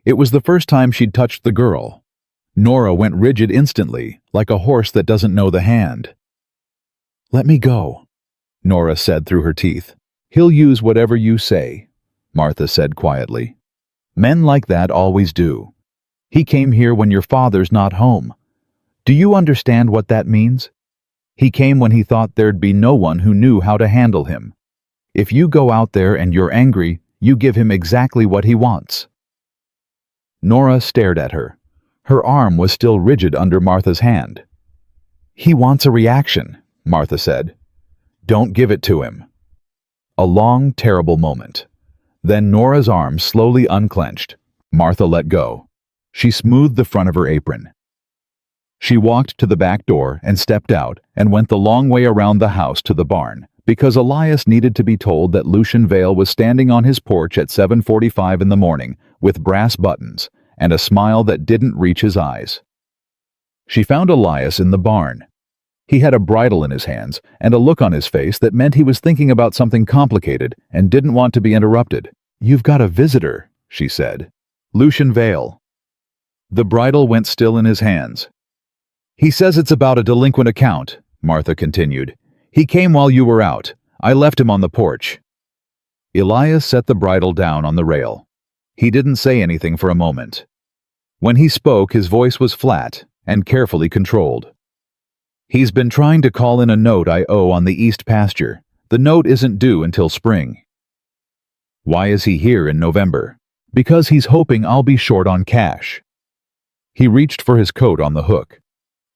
A: It was the first time she'd touched the girl. Nora went rigid instantly, like a horse that doesn't know the hand. Let me go, Nora said through her teeth. He'll use whatever you say, Martha said quietly. Men like that always do. He came here when your father's not home. Do you understand what that means? He came when he thought there'd be no one who knew how to handle him. If you go out there and you're angry, you give him exactly what he wants. Nora stared at her. Her arm was still rigid under Martha's hand. He wants a reaction, Martha said. Don't give it to him. A long, terrible moment. Then Nora's arm slowly unclenched. Martha let go. She smoothed the front of her apron. She walked to the back door and stepped out and went the long way around the house to the barn, because Elias needed to be told that Lucian Vale was standing on his porch at 7:45 in the morning with brass buttons and a smile that didn't reach his eyes. She found Elias in the barn. He had a bridle in his hands and a look on his face that meant he was thinking about something complicated and didn't want to be interrupted. You've got a visitor, she said. Lucian Vale. The bridle went still in his hands. He says it's about a delinquent account, Martha continued. He came while you were out. I left him on the porch. Elias set the bridle down on the rail. He didn't say anything for a moment. When he spoke, his voice was flat and carefully controlled. He's been trying to call in a note I owe on the east pasture. The note isn't due until spring. Why is he here in November? Because he's hoping I'll be short on cash. He reached for his coat on the hook.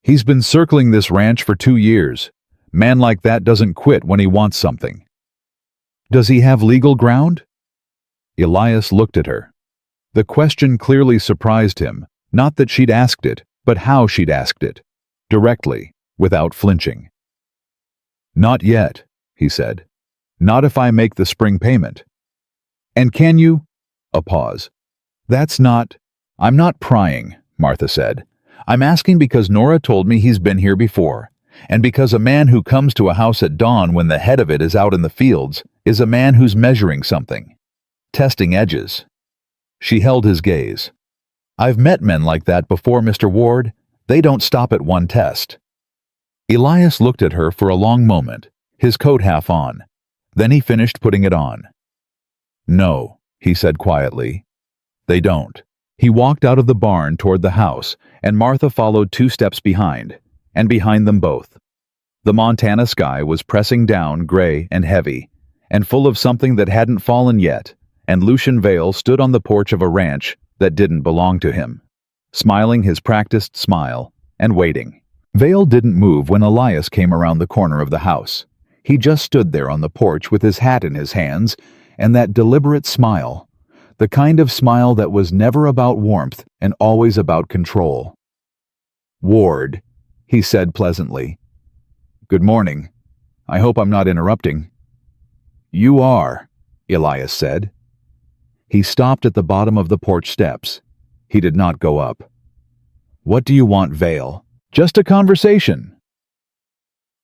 A: He's been circling this ranch for 2 years. Man like that doesn't quit when he wants something. Does he have legal ground? Elias looked at her. The question clearly surprised him, not that she'd asked it, but how she'd asked it. Directly, without flinching. Not yet, he said. Not if I make the spring payment. And can you? A pause. I'm not prying, Martha said. I'm asking because Nora told me he's been here before, and because a man who comes to a house at dawn when the head of it is out in the fields is a man who's measuring something, testing edges. She held his gaze. I've met men like that before, Mr. Ward. They don't stop at one test. Elias looked at her for a long moment, his coat half on. Then he finished putting it on. No, he said quietly. They don't. He walked out of the barn toward the house, and Martha followed 2 steps behind, and behind them both. The Montana sky was pressing down gray and heavy, and full of something that hadn't fallen yet, and Lucian Vale stood on the porch of a ranch that didn't belong to him, smiling his practiced smile and waiting. Vale didn't move when Elias came around the corner of the house. He just stood there on the porch with his hat in his hands, and that deliberate smile, the kind of smile that was never about warmth and always about control. Ward, he said pleasantly. Good morning. I hope I'm not interrupting. You are, Elias said. He stopped at the bottom of the porch steps. He did not go up. What do you want, Vale? Just a conversation.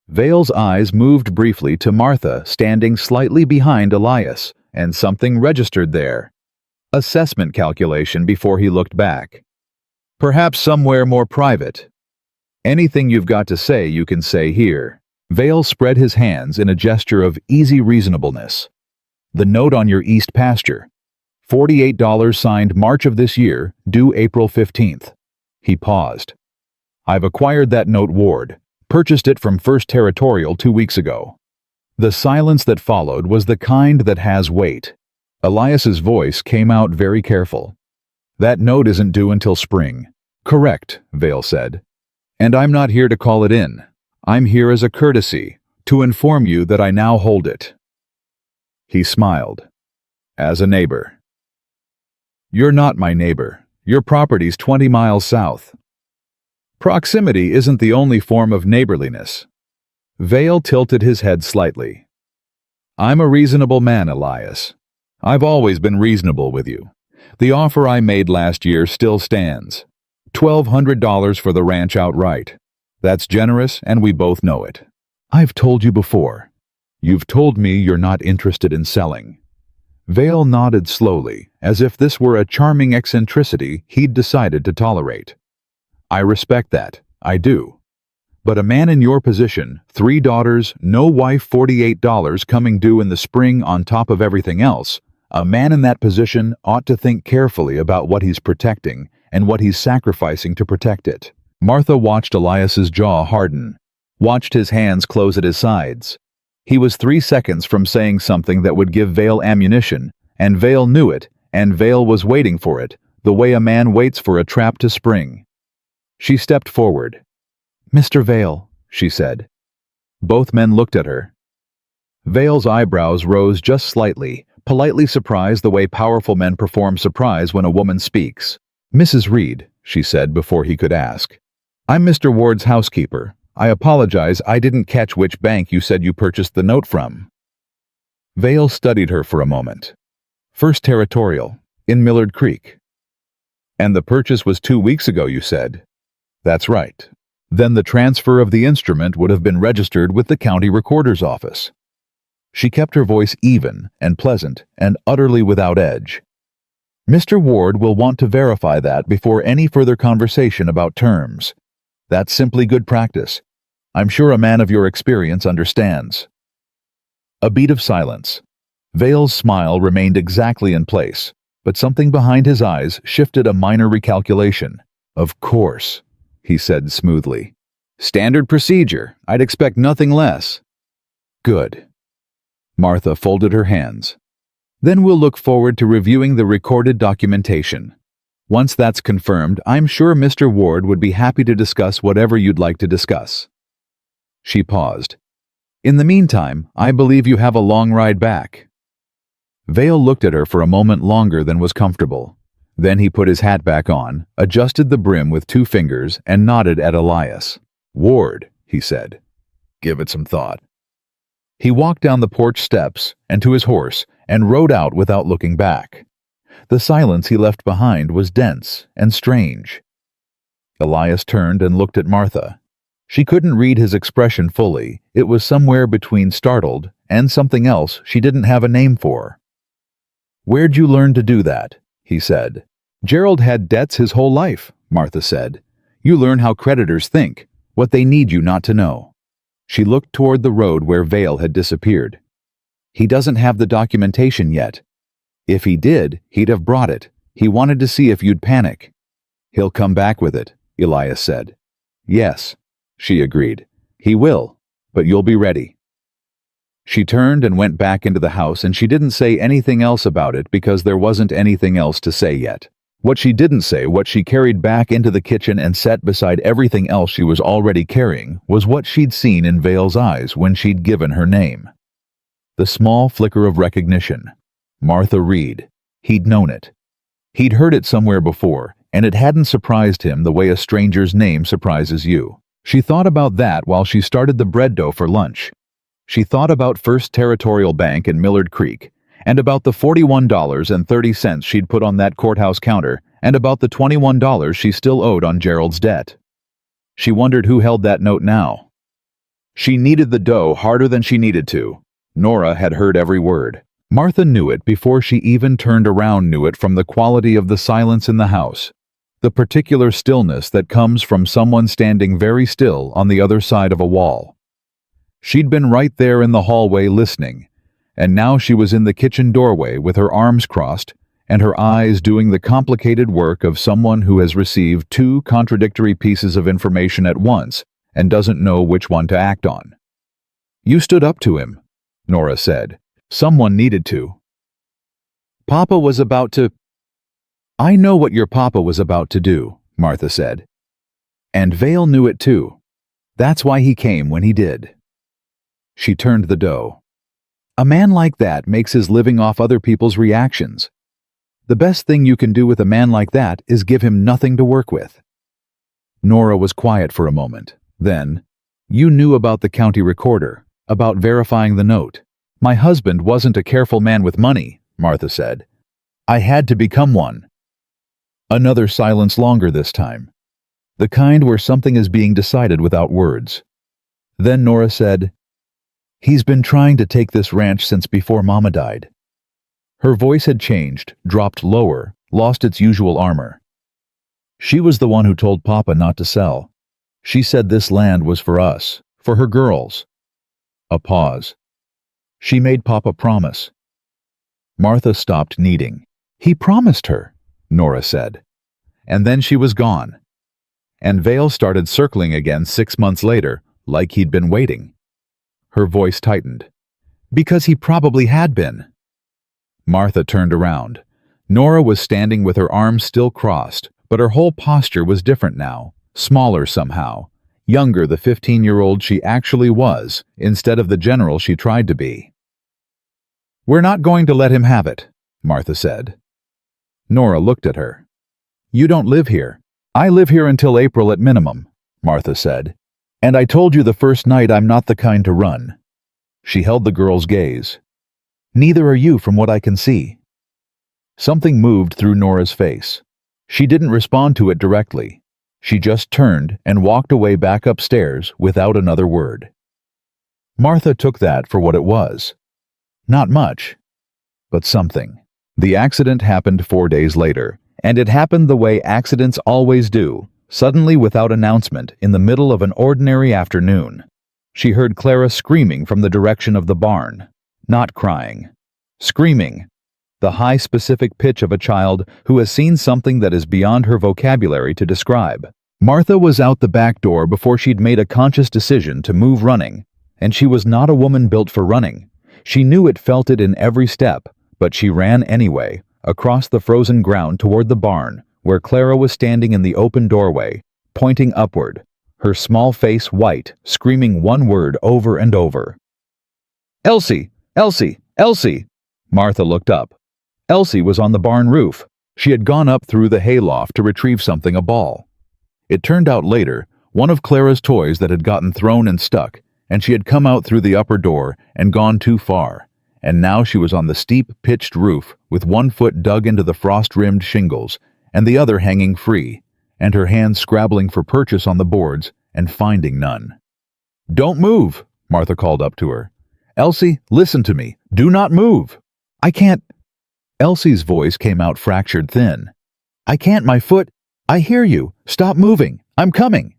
A: Vale's eyes moved briefly to Martha standing slightly behind Elias, and something registered there. Assessment calculation before he looked back. Perhaps somewhere more private. Anything you've got to say you can say here. Vale spread his hands in a gesture of easy reasonableness. The note on your east pasture. $48 signed March of this year, due April 15th. He paused. I've acquired that note, Ward. Purchased it from First Territorial 2 weeks ago. The silence that followed was the kind that has weight. Elias's voice came out very careful. That note isn't due until spring. Correct, Vale said. And I'm not here to call it in. I'm here as a courtesy, to inform you that I now hold it. He smiled. As a neighbor. You're not my neighbor. Your property's 20 miles south. Proximity isn't the only form of neighborliness. Vale tilted his head slightly. I'm a reasonable man, Elias. I've always been reasonable with you. The offer I made last year still stands. $1,200 for the ranch outright. That's generous, and we both know it. I've told you before. You've told me you're not interested in selling. Vale nodded slowly, as if this were a charming eccentricity he'd decided to tolerate. I respect that, I do. But a man in your position, 3 daughters, no wife, $48 coming due in the spring on top of everything else, a man in that position ought to think carefully about what he's protecting and what he's sacrificing to protect it. Martha watched Elias's jaw harden, watched his hands close at his sides. He was 3 seconds from saying something that would give Vale ammunition, and Vale knew it, and Vale was waiting for it, the way a man waits for a trap to spring. She stepped forward. Mr. Vale, she said. Both men looked at her. Vale's eyebrows rose just slightly, politely surprised the way powerful men perform surprise when a woman speaks. Mrs. Reed, she said before he could ask. I'm Mr. Ward's housekeeper. I apologize, I didn't catch which bank you said you purchased the note from. Vale studied her for a moment. First Territorial, in Millard Creek. And the purchase was 2 weeks ago, you said? That's right. Then the transfer of the instrument would have been registered with the county recorder's office. She kept her voice even and pleasant and utterly without edge. Mr. Ward will want to verify that before any further conversation about terms. That's simply good practice. I'm sure a man of your experience understands. A beat of silence. Vale's smile remained exactly in place, but something behind his eyes shifted a minor recalculation. Of course, he said smoothly. Standard procedure. I'd expect nothing less. Good. Martha folded her hands. Then we'll look forward to reviewing the recorded documentation. Once that's confirmed, I'm sure Mr. Ward would be happy to discuss whatever you'd like to discuss. She paused. In the meantime, I believe you have a long ride back. Vale looked at her for a moment longer than was comfortable. Then he put his hat back on, adjusted the brim with 2 fingers, and nodded at Elias. Ward, he said. Give it some thought. He walked down the porch steps and to his horse and rode out without looking back. The silence he left behind was dense and strange. Elias turned and looked at Martha. She couldn't read his expression fully. It was somewhere between startled and something else she didn't have a name for. Where'd you learn to do that? He said. Gerald had debts his whole life, Martha said. You learn how creditors think, what they need you not to know. She looked toward the road where Vale had disappeared. He doesn't have the documentation yet. If he did, he'd have brought it. He wanted to see if you'd panic. He'll come back with it, Elias said. Yes, she agreed. He will, but you'll be ready. She turned and went back into the house, and she didn't say anything else about it because there wasn't anything else to say yet. What she didn't say, what she carried back into the kitchen and set beside everything else she was already carrying, was what she'd seen in Vale's eyes when she'd given her name. The small flicker of recognition. Martha Reed. He'd known it. He'd heard it somewhere before, and it hadn't surprised him the way a stranger's name surprises you. She thought about that while she started the bread dough for lunch. She thought about First Territorial Bank in Millard Creek, and about the $41.30 she'd put on that courthouse counter, and about the $21 she still owed on Gerald's debt. She wondered who held that note now. She needed the dough harder than she needed to. Nora had heard every word. Martha knew it before she even turned around, knew it from the quality of the silence in the house, the particular stillness that comes from someone standing very still on the other side of a wall. She'd been right there in the hallway listening, and now she was in the kitchen doorway with her arms crossed and her eyes doing the complicated work of someone who has received 2 contradictory pieces of information at once and doesn't know which one to act on. You stood up to him, Nora said. Someone needed to. Papa was about to... I know what your papa was about to do, Martha said. And Vale knew it too. That's why he came when he did. She turned the dough. A man like that makes his living off other people's reactions. The best thing you can do with a man like that is give him nothing to work with. Nora was quiet for a moment. Then, You knew about the county recorder, about verifying the note. My husband wasn't a careful man with money, Martha said. I had to become one. Another silence, longer this time. The kind where something is being decided without words. Then Nora said, He's been trying to take this ranch since before Mama died. Her voice had changed, dropped lower, lost its usual armor. She was the one who told Papa not to sell. She said this land was for us, for her girls. A pause. She made Papa promise. Martha stopped kneading. He promised her, Nora said. And then she was gone. And Vale started circling again 6 months later, like he'd been waiting. Her voice tightened. Because he probably had been. Martha turned around. Nora was standing with her arms still crossed, but her whole posture was different now, smaller somehow, younger, the 15-year-old she actually was, instead of the general she tried to be. We're not going to let him have it, Martha said. Nora looked at her. You don't live here. I live here until April at minimum, Martha said. And I told you the first night I'm not the kind to run. She held the girl's gaze. Neither are you from what I can see. Something moved through Nora's face. She didn't respond to it directly. She just turned and walked away back upstairs without another word. Martha took that for what it was. Not much, but something. The accident happened 4 days later, and it happened the way accidents always do, suddenly without announcement in the middle of an ordinary afternoon. She heard Clara screaming from the direction of the barn. Not crying. Screaming. The high specific pitch of a child who has seen something that is beyond her vocabulary to describe. Martha was out the back door before she'd made a conscious decision to move running, and she was not a woman built for running. She knew it, felt it in every step, but she ran anyway, across the frozen ground toward the barn, where Clara was standing in the open doorway, pointing upward, her small face white, screaming one word over and over. Elsie! Elsie! Elsie! Martha looked up. Elsie was on the barn roof. She had gone up through the hayloft to retrieve something, a ball. It turned out later, one of Clara's toys that had gotten thrown and stuck, and she had come out through the upper door and gone too far, and now she was on the steep, pitched roof with one foot dug into the frost-rimmed shingles and the other hanging free, and her hands scrabbling for purchase on the boards and finding none. Don't move, Martha called up to her. Elsie, listen to me. Do not move. I can't. Elsie's voice came out fractured thin. I can't, my foot. I hear you. Stop moving. I'm coming.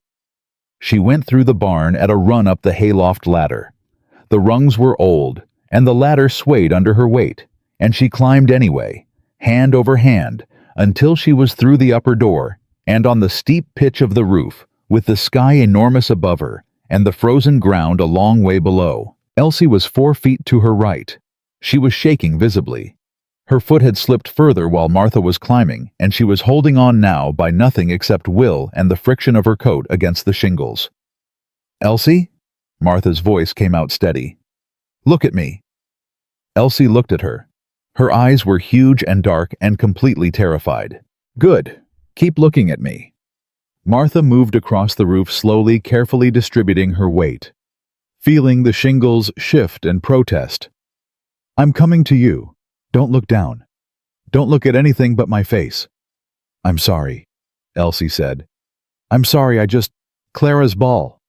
A: She went through the barn at a run up the hayloft ladder. The rungs were old, and the ladder swayed under her weight, and she climbed anyway, hand over hand, until she was through the upper door and on the steep pitch of the roof, with the sky enormous above her and the frozen ground a long way below. Elsie was 4 feet to her right. She was shaking visibly. Her foot had slipped further while Martha was climbing, and she was holding on now by nothing except will and the friction of her coat against the shingles. Elsie? Martha's voice came out steady. Look at me. Elsie looked at her. Her eyes were huge and dark and completely terrified. Good. Keep looking at me. Martha moved across the roof slowly, carefully distributing her weight, feeling the shingles shift and protest. I'm coming to you. Don't look down. Don't look at anything but my face. I'm sorry, Elsie said. I'm sorry, Clara's ball.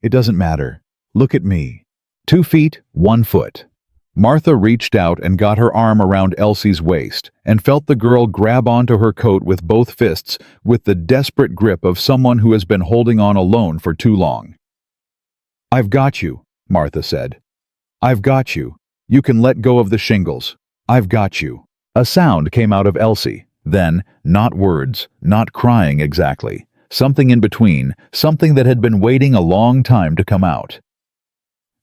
A: It doesn't matter. Look at me. 2 feet, 1 foot. Martha reached out and got her arm around Elsie's waist and felt the girl grab onto her coat with both fists with the desperate grip of someone who has been holding on alone for too long. I've got you, Martha said. I've got you. You can let go of the shingles. I've got you. A sound came out of Elsie. Then, not words, not crying exactly. Something in between, something that had been waiting a long time to come out.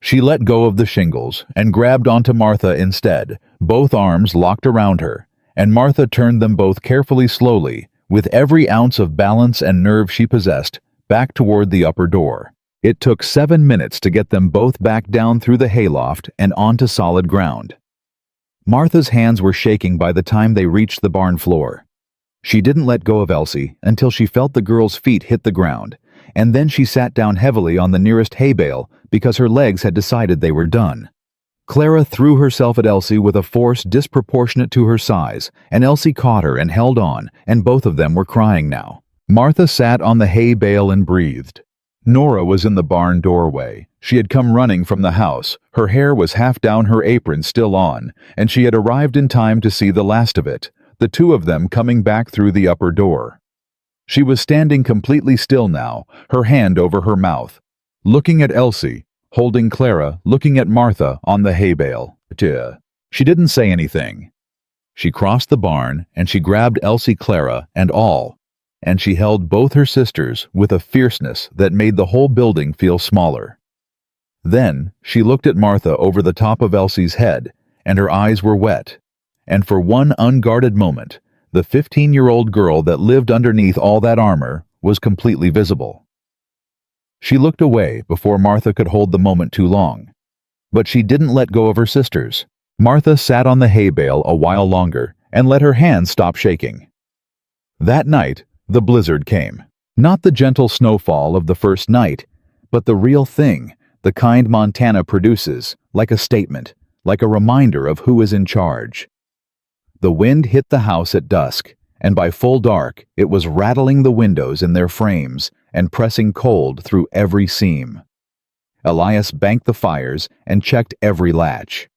A: She let go of the shingles and grabbed onto Martha instead, both arms locked around her, and Martha turned them both carefully, slowly, with every ounce of balance and nerve she possessed, back toward the upper door. It took 7 minutes to get them both back down through the hayloft and onto solid ground. Martha's hands were shaking by the time they reached the barn floor. She didn't let go of Elsie until she felt the girl's feet hit the ground, and then she sat down heavily on the nearest hay bale because her legs had decided they were done. Clara threw herself at Elsie with a force disproportionate to her size, and Elsie caught her and held on, and both of them were crying now. Martha sat on the hay bale and breathed. Nora was in the barn doorway. She had come running from the house. Her hair was half down, her apron still on, and she had arrived in time to see the last of it, the two of them coming back through the upper door. She was standing completely still now, her hand over her mouth, looking at Elsie, holding Clara, looking at Martha on the hay bale. She didn't say anything. She crossed the barn, and she grabbed Elsie, Clara, and all, and she held both her sisters with a fierceness that made the whole building feel smaller. Then she looked at Martha over the top of Elsie's head, and her eyes were wet, and for one unguarded moment, the 15-year-old girl that lived underneath all that armor was completely visible. She looked away before Martha could hold the moment too long, but she didn't let go of her sisters. Martha sat on the hay bale a while longer and let her hands stop shaking. That night, the blizzard came. Not the gentle snowfall of the first night, but the real thing, the kind Montana produces, like a statement, like a reminder of who is in charge. The wind hit the house at dusk, and by full dark it was rattling the windows in their frames and pressing cold through every seam. Elias banked the fires and checked every latch.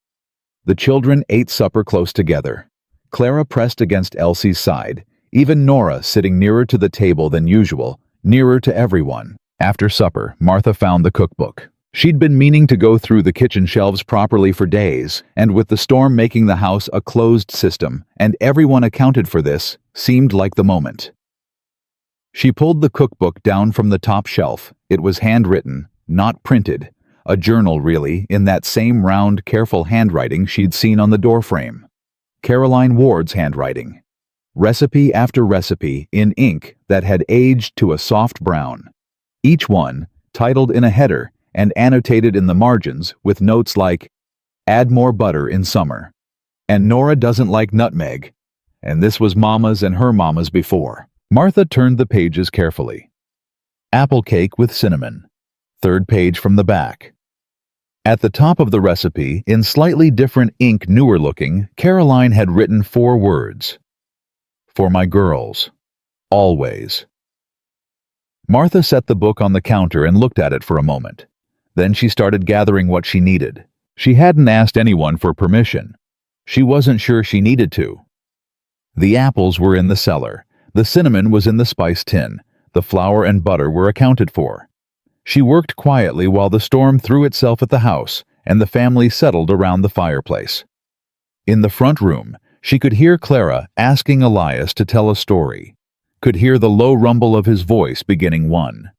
A: The children ate supper close together. Clara pressed against Elsie's side, even Nora sitting nearer to the table than usual, nearer to everyone. After supper, Martha found the cookbook. She'd been meaning to go through the kitchen shelves properly for days, and with the storm making the house a closed system, and everyone accounted for this, seemed like the moment. She pulled the cookbook down from the top shelf. It was handwritten, not printed, a journal really, in that same round, careful handwriting she'd seen on the doorframe. Caroline Ward's handwriting. Recipe after recipe in ink that had aged to a soft brown. Each one titled in a header and annotated in the margins with notes like, "Add more butter in summer," and "Nora doesn't like nutmeg," and this was Mama's and her Mama's before. Martha turned the pages carefully. Apple cake with cinnamon. Third page from the back. At the top of the recipe, in slightly different ink, newer looking, Caroline had written 4 words. "For my girls. Always." Martha set the book on the counter and looked at it for a moment. Then she started gathering what she needed. She hadn't asked anyone for permission. She wasn't sure she needed to. The apples were in the cellar. The cinnamon was in the spice tin. The flour and butter were accounted for. She worked quietly while the storm threw itself at the house, and the family settled around the fireplace. In the front room, she could hear Clara asking Elias to tell a story, could hear the low rumble of his voice beginning one.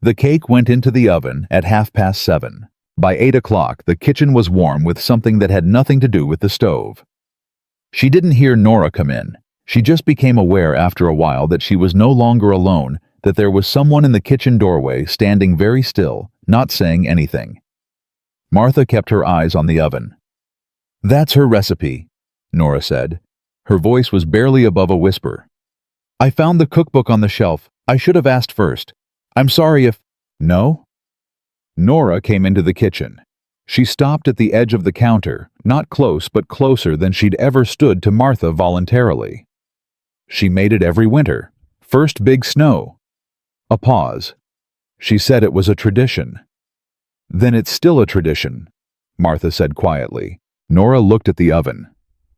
A: The cake went into the oven at 7:30. By 8 o'clock, the kitchen was warm with something that had nothing to do with the stove. She didn't hear Nora come in. She just became aware after a while that she was no longer alone, that there was someone in the kitchen doorway standing very still, not saying anything. Martha kept her eyes on the oven. "That's her recipe," Nora said. Her voice was barely above a whisper. "I found the cookbook on the shelf. I should have asked first. I'm sorry if—" "No?" Nora came into the kitchen. She stopped at the edge of the counter, not close but closer than she'd ever stood to Martha voluntarily. "She made it every winter. First big snow." A pause. "She said it was a tradition." "Then it's still a tradition," Martha said quietly. Nora looked at the oven.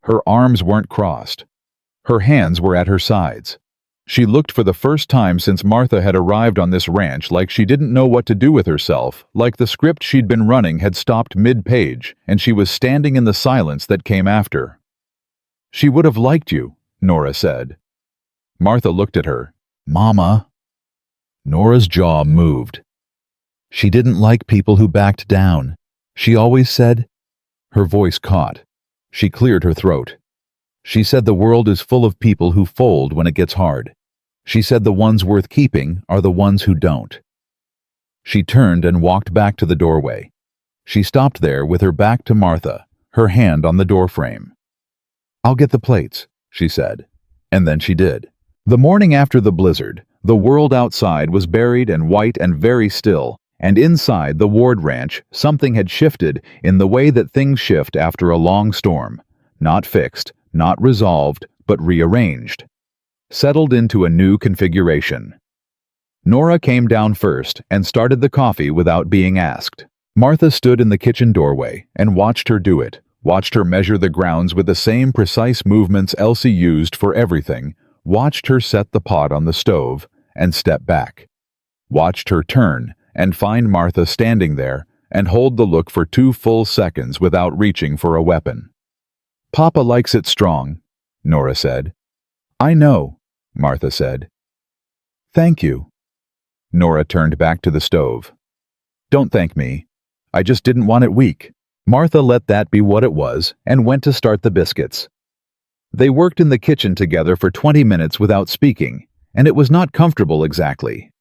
A: Her arms weren't crossed. Her hands were at her sides. She looked for the first time since Martha had arrived on this ranch like she didn't know what to do with herself, like the script she'd been running had stopped mid-page, and she was standing in the silence that came after. "She would have liked you," Nora said. Martha looked at her. "Mama." Nora's jaw moved. "She didn't like people who backed down. She always said—" Her voice caught. She cleared her throat. "She said the world is full of people who fold when it gets hard. She said the ones worth keeping are the ones who don't." She turned and walked back to the doorway. She stopped there with her back to Martha, her hand on the doorframe. "I'll get the plates," she said. And then she did. The morning after the blizzard, The world outside was buried and white and very still, and inside the Ward Ranch, something had shifted in the way that things shift after a long storm. Not fixed, not resolved, but rearranged. Settled into a new configuration. Nora came down first and started the coffee without being asked. Martha stood in the kitchen doorway and watched her do it, watched her measure the grounds with the same precise movements Elsie used for everything, watched her set the pot on the stove and step back. Watched her turn and find Martha standing there and hold the look for 2 full seconds without reaching for a weapon. "Papa likes it strong," Nora said. "I know," Martha said. "Thank you." Nora turned back to the stove. "Don't thank me. I just didn't want it weak." Martha let that be what it was and went to start the biscuits. They worked in the kitchen together for 20 minutes without speaking, and it was not comfortable exactly.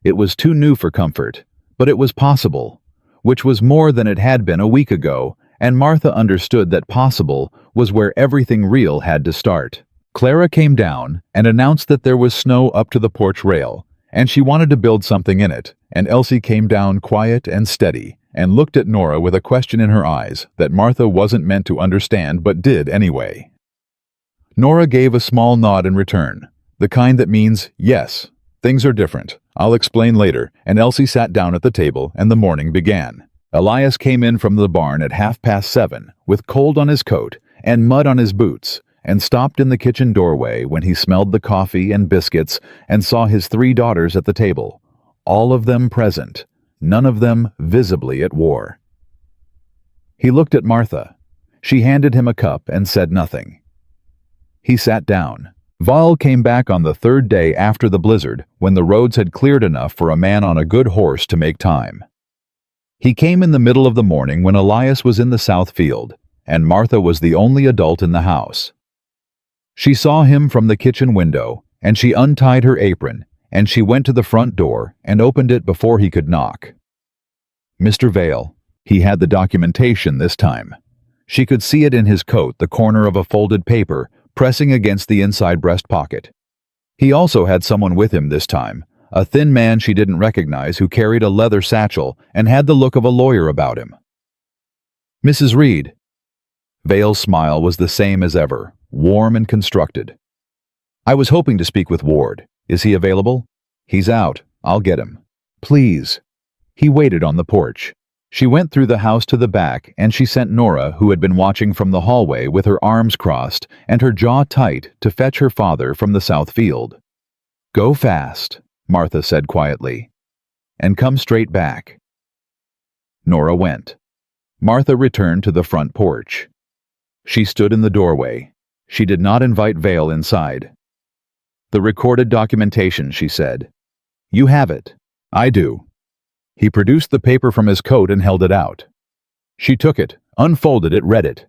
A: It was too new for comfort, but it was possible, which was more than it had been a week ago, and Martha understood that possible was where everything real had to start. Clara came down and announced that there was snow up to the porch rail, and she wanted to build something in it, and Elsie came down quiet and steady, and looked at Nora with a question in her eyes that Martha wasn't meant to understand but did anyway. Nora gave a small nod in return, the kind that means, yes, things are different, I'll explain later, and Elsie sat down at the table and the morning began. Elias came in from the barn at 7:30 with cold on his coat and mud on his boots, and stopped in the kitchen doorway when he smelled the coffee and biscuits and saw his 3 daughters at the table, all of them present, none of them visibly at war. He looked at Martha. She handed him a cup and said nothing. He sat down. Val came back on the 3rd day after the blizzard, when the roads had cleared enough for a man on a good horse to make time. He came in the middle of the morning when Elias was in the south field, and Martha was the only adult in the house. She saw him from the kitchen window, and she untied her apron, and she went to the front door and opened it before he could knock. Mr. Vale. He had the documentation this time. She could see it in his coat, the corner of a folded paper, pressing against the inside breast pocket. He also had someone with him this time, a thin man she didn't recognize who carried a leather satchel and had the look of a lawyer about him. "Mrs. Reed." Vale's smile was the same as ever, warm and constructed. "I was hoping to speak with Ward. Is he available?" "He's out. I'll get him." "Please." He waited on the porch. She went through the house to the back, and she sent Nora, who had been watching from the hallway with her arms crossed and her jaw tight, to fetch her father from the south field. "Go fast," Martha said quietly, "and come straight back." Nora went. Martha returned to the front porch. She stood in the doorway. She did not invite Vale inside. "The recorded documentation," she said. "You have it." "I do." He produced the paper from his coat and held it out. She took it, unfolded it, read it.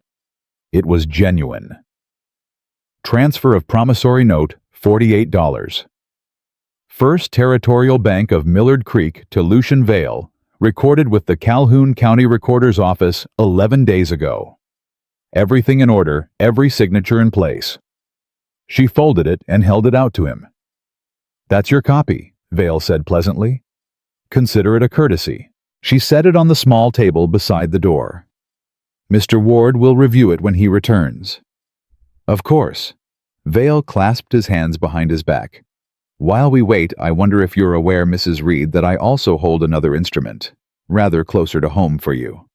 A: It was genuine. Transfer of promissory note, $48. First Territorial Bank of Millard Creek to Lucian Vale, recorded with the Calhoun County Recorder's Office 11 days ago. Everything in order, every signature in place. She folded it and held it out to him. "That's your copy," Vale said pleasantly. "Consider it a courtesy." She set it on the small table beside the door. "Mr. Ward will review it when he returns." "Of course." Vale clasped his hands behind his back. "While we wait, I wonder if you're aware, Mrs. Reed, that I also hold another instrument, rather closer to home for you."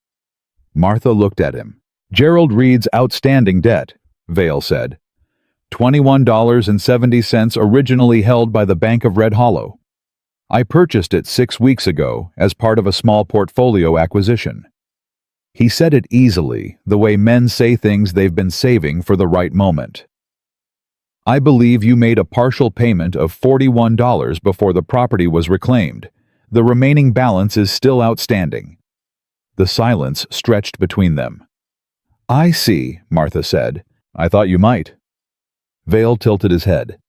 A: Martha looked at him. "Gerald Reed's outstanding debt," Vale said. $21.70 originally held by the Bank of Red Hollow. I purchased it 6 weeks ago as part of a small portfolio acquisition. He said it easily, the way men say things they've been saving for the right moment. "I believe you made a partial payment of $41 before the property was reclaimed. The remaining balance is still outstanding." The silence stretched between them. "I see," Martha said. "I thought you might." Vale tilted his head.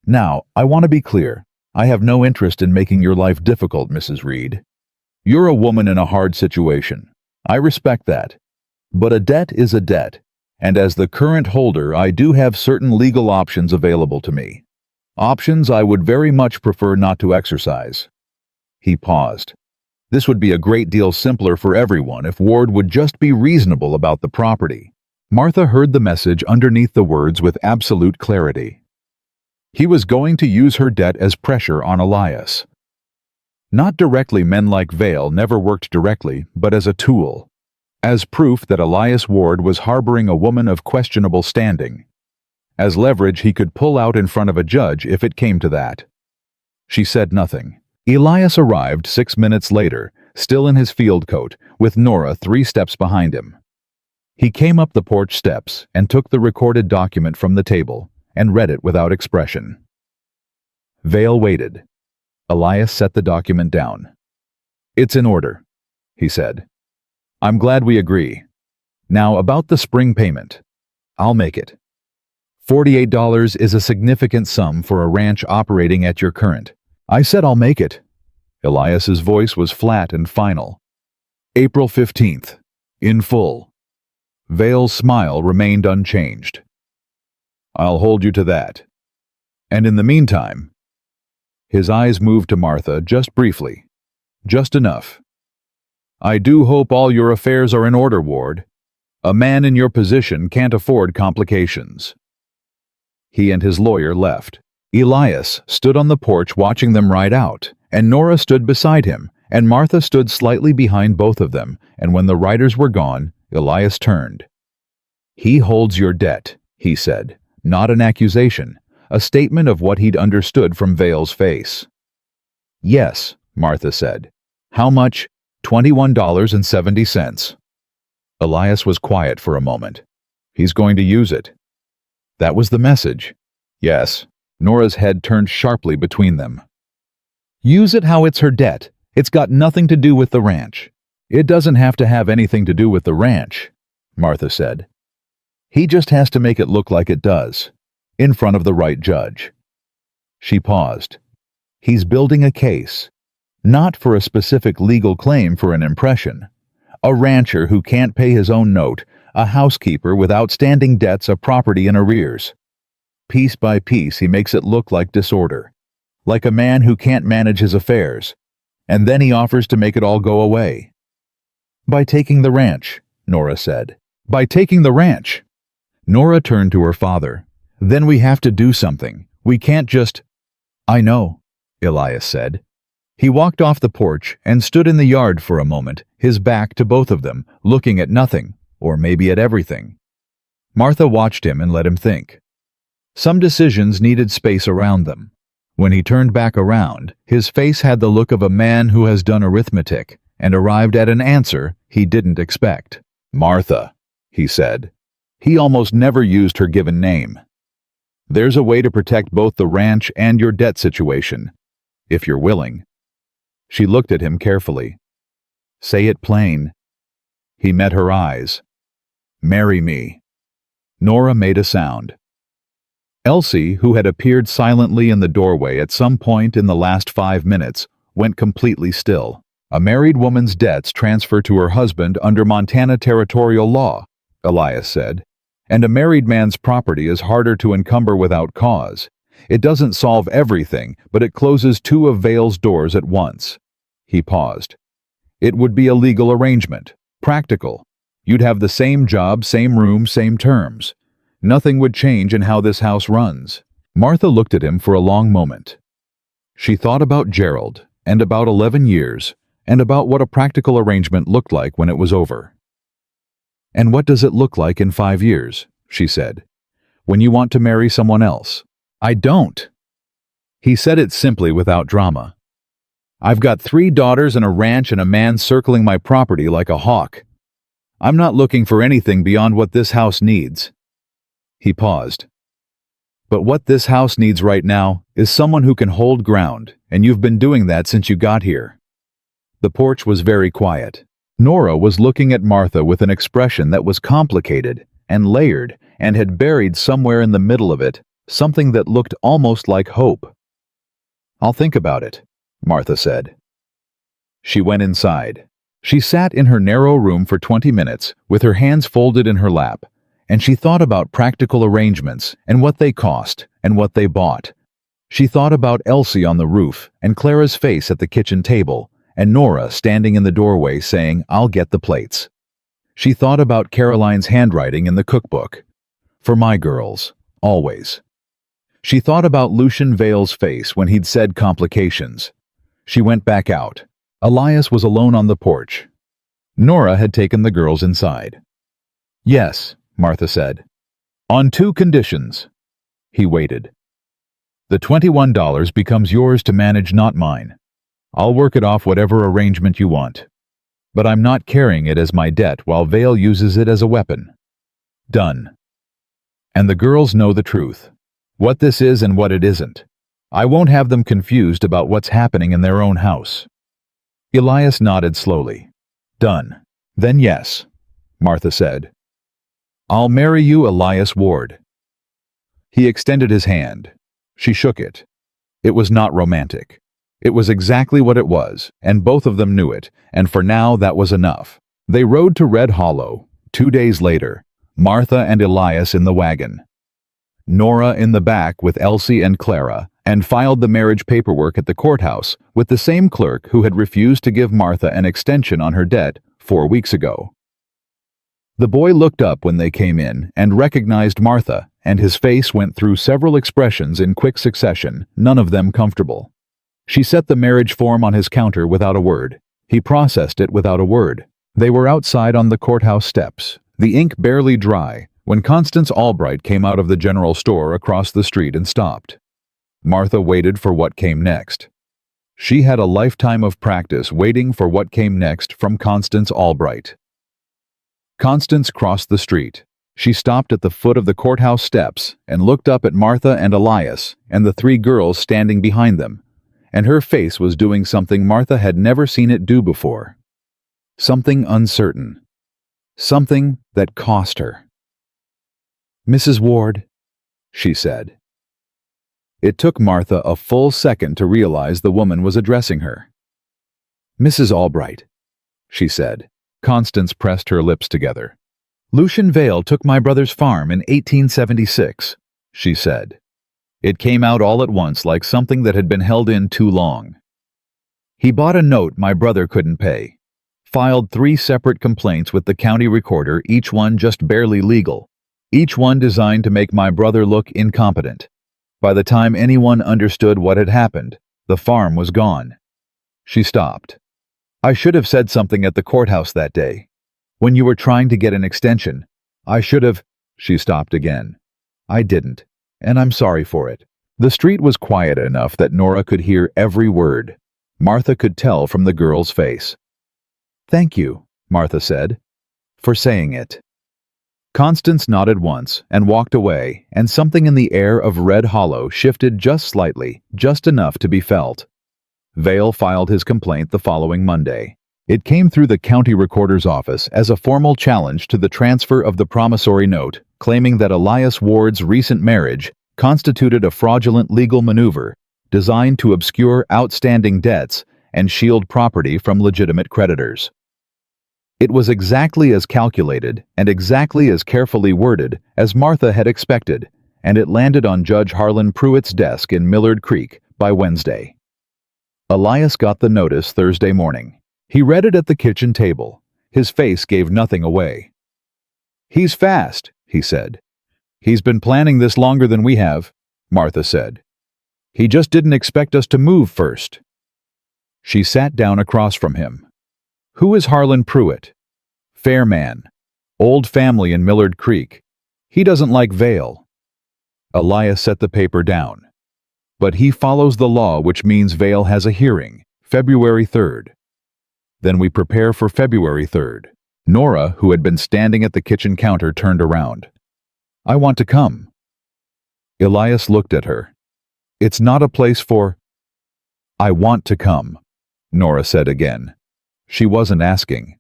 A: "Now, I want to be clear. I have no interest in making your life difficult, Mrs. Reed. You're a woman in a hard situation. I respect that. But a debt is a debt, and as the current holder, I do have certain legal options available to me. Options I would very much prefer not to exercise. He paused. This would be a great deal simpler for everyone if Ward would just be reasonable about the property. Martha heard the message underneath the words with absolute clarity. He was going to use her debt as pressure on Elias. Not directly, men like Vale never worked directly, but as a tool. As proof that Elias Ward was harboring a woman of questionable standing. As leverage he could pull out in front of a judge if it came to that. She said nothing. Elias arrived 6 minutes later, still in his field coat, with Nora 3 steps behind him. He came up the porch steps and took the recorded document from the table and read it without expression. Vale waited. Elias set the document down. It's in order, he said. I'm glad we agree. Now about the spring payment. I'll make it. $48 is a significant sum for a ranch operating at your current. I said I'll make it. Elias's voice was flat and final. April 15th. In full. Vale's smile remained unchanged. I'll hold you to that. And in the meantime... His eyes moved to Martha just briefly. Just enough. I do hope all your affairs are in order, Ward. A man in your position can't afford complications. He and his lawyer left. Elias stood on the porch watching them ride out, and Nora stood beside him, and Martha stood slightly behind both of them, and when the riders were gone, Elias turned. He holds your debt, he said, not an accusation, a statement of what he'd understood from Vale's face. Yes, Martha said. How much? $21.70. Elias was quiet for a moment. He's going to use it. That was the message. Yes. Nora's head turned sharply between them. Use it how it's her debt. It's got nothing to do with the ranch. It doesn't have to have anything to do with the ranch, Martha said. He just has to make it look like it does, in front of the right judge. She paused. He's building a case, not for a specific legal claim for an impression. A rancher who can't pay his own note, a housekeeper with outstanding debts of property in arrears. Piece by piece he makes it look like disorder, like a man who can't manage his affairs, and then he offers to make it all go away. By taking the ranch, Nora said. By taking the ranch. Nora turned to her father. Then we have to do something. We can't just... I know, Elias said. He walked off the porch and stood in the yard for a moment, his back to both of them, looking at nothing, or maybe at everything. Martha watched him and let him think. Some decisions needed space around them. When he turned back around, his face had the look of a man who has done arithmetic and arrived at an answer he didn't expect. Martha, he said. He almost never used her given name. There's a way to protect both the ranch and your debt situation, if you're willing. She looked at him carefully. Say it plain. He met her eyes. Marry me. Nora made a sound. Elsie, who had appeared silently in the doorway at some point in the last 5 minutes, went completely still. A married woman's debts transfer to her husband under Montana territorial law, Elias said, and a married man's property is harder to encumber without cause. It doesn't solve everything, but it closes 2 of Vale's doors at once. He paused. It would be a legal arrangement, practical. You'd have the same job, same room, same terms. Nothing would change in how this house runs. Martha looked at him for a long moment. She thought about Gerald, and about 11 years, and about what a practical arrangement looked like when it was over. And what does it look like in 5 years, she said, when you want to marry someone else? I don't. He said it simply without drama. I've got 3 daughters and a ranch and a man circling my property like a hawk. I'm not looking for anything beyond what this house needs. He paused. But what this house needs right now is someone who can hold ground, and you've been doing that since you got here. The porch was very quiet. Nora was looking at Martha with an expression that was complicated and layered and had buried somewhere in the middle of it something that looked almost like hope. I'll think about it, Martha said. She went inside. She sat in her narrow room for 20 minutes with her hands folded in her lap, and she thought about practical arrangements and what they cost and what they bought. She thought about Elsie on the roof, and Clara's face at the kitchen table, and Nora standing in the doorway saying, "I'll get the plates." She thought about Caroline's handwriting in the cookbook. "For my girls, always." She thought about Lucian Vale's face when he'd said complications. She went back out. Elias was alone on the porch. Nora had taken the girls inside. "Yes," Martha said. "On 2 conditions." He waited. "The $21 becomes yours to manage, not mine. I'll work it off whatever arrangement you want. But I'm not carrying it as my debt while Vale uses it as a weapon. Done. And the girls know the truth. What this is and what it isn't. I won't have them confused about what's happening in their own house." Elias nodded slowly. "Done. Then yes," Martha said. "I'll marry you, Elias Ward." He extended his hand. She shook it. It was not romantic. It was exactly what it was, and both of them knew it, and for now that was enough. They rode to Red Hollow, 2 days later, Martha and Elias in the wagon. Nora in the back with Elsie and Clara, and filed the marriage paperwork at the courthouse with the same clerk who had refused to give Martha an extension on her debt 4 weeks ago. The boy looked up when they came in and recognized Martha, and his face went through several expressions in quick succession, none of them comfortable. She set the marriage form on his counter without a word. He processed it without a word. They were outside on the courthouse steps, the ink barely dry, when Constance Albright came out of the general store across the street and stopped. Martha waited for what came next. She had a lifetime of practice waiting for what came next from Constance Albright. Constance crossed the street. She stopped at the foot of the courthouse steps and looked up at Martha and Elias and the 3 girls standing behind them, and her face was doing something Martha had never seen it do before. Something uncertain. Something that cost her. "Mrs. Ward," she said. It took Martha a full second to realize the woman was addressing her. "Mrs. Albright," she said. Constance pressed her lips together. "Lucian Vale took my brother's farm in 1876, she said. It came out all at once like something that had been held in too long. He bought a note my brother couldn't pay, filed 3 separate complaints with the county recorder, each one just barely legal, each one designed to make my brother look incompetent. By the time anyone understood what had happened, the farm was gone." She stopped. "I should have said something at the courthouse that day. When you were trying to get an extension, I should have—" She stopped again. "I didn't, and I'm sorry for it." The street was quiet enough that Nora could hear every word. Martha could tell from the girl's face. "Thank you," Martha said, "for saying it." Constance nodded once and walked away, and something in the air of Red Hollow shifted just slightly, just enough to be felt. Vale filed his complaint the following Monday. It came through the county recorder's office as a formal challenge to the transfer of the promissory note, claiming that Elias Ward's recent marriage constituted a fraudulent legal maneuver designed to obscure outstanding debts and shield property from legitimate creditors. It was exactly as calculated and exactly as carefully worded as Martha had expected, and it landed on Judge Harlan Pruitt's desk in Millard Creek by Wednesday. Elias got the notice Thursday morning. He read it at the kitchen table. His face gave nothing away. "He's fast," he said. "He's been planning this longer than we have," Martha said. "He just didn't expect us to move first." She sat down across from him. "Who is Harlan Pruitt?" "Fair man. Old family in Millard Creek. He doesn't like Vale." Elias set the paper down. "But he follows the law, which means Vale has a hearing, February 3rd. "Then we prepare for February 3rd. Nora, who had been standing at the kitchen counter, turned around. "I want to come." Elias looked at her. "It's not a place for—" "I want to come," Nora said again. She wasn't asking.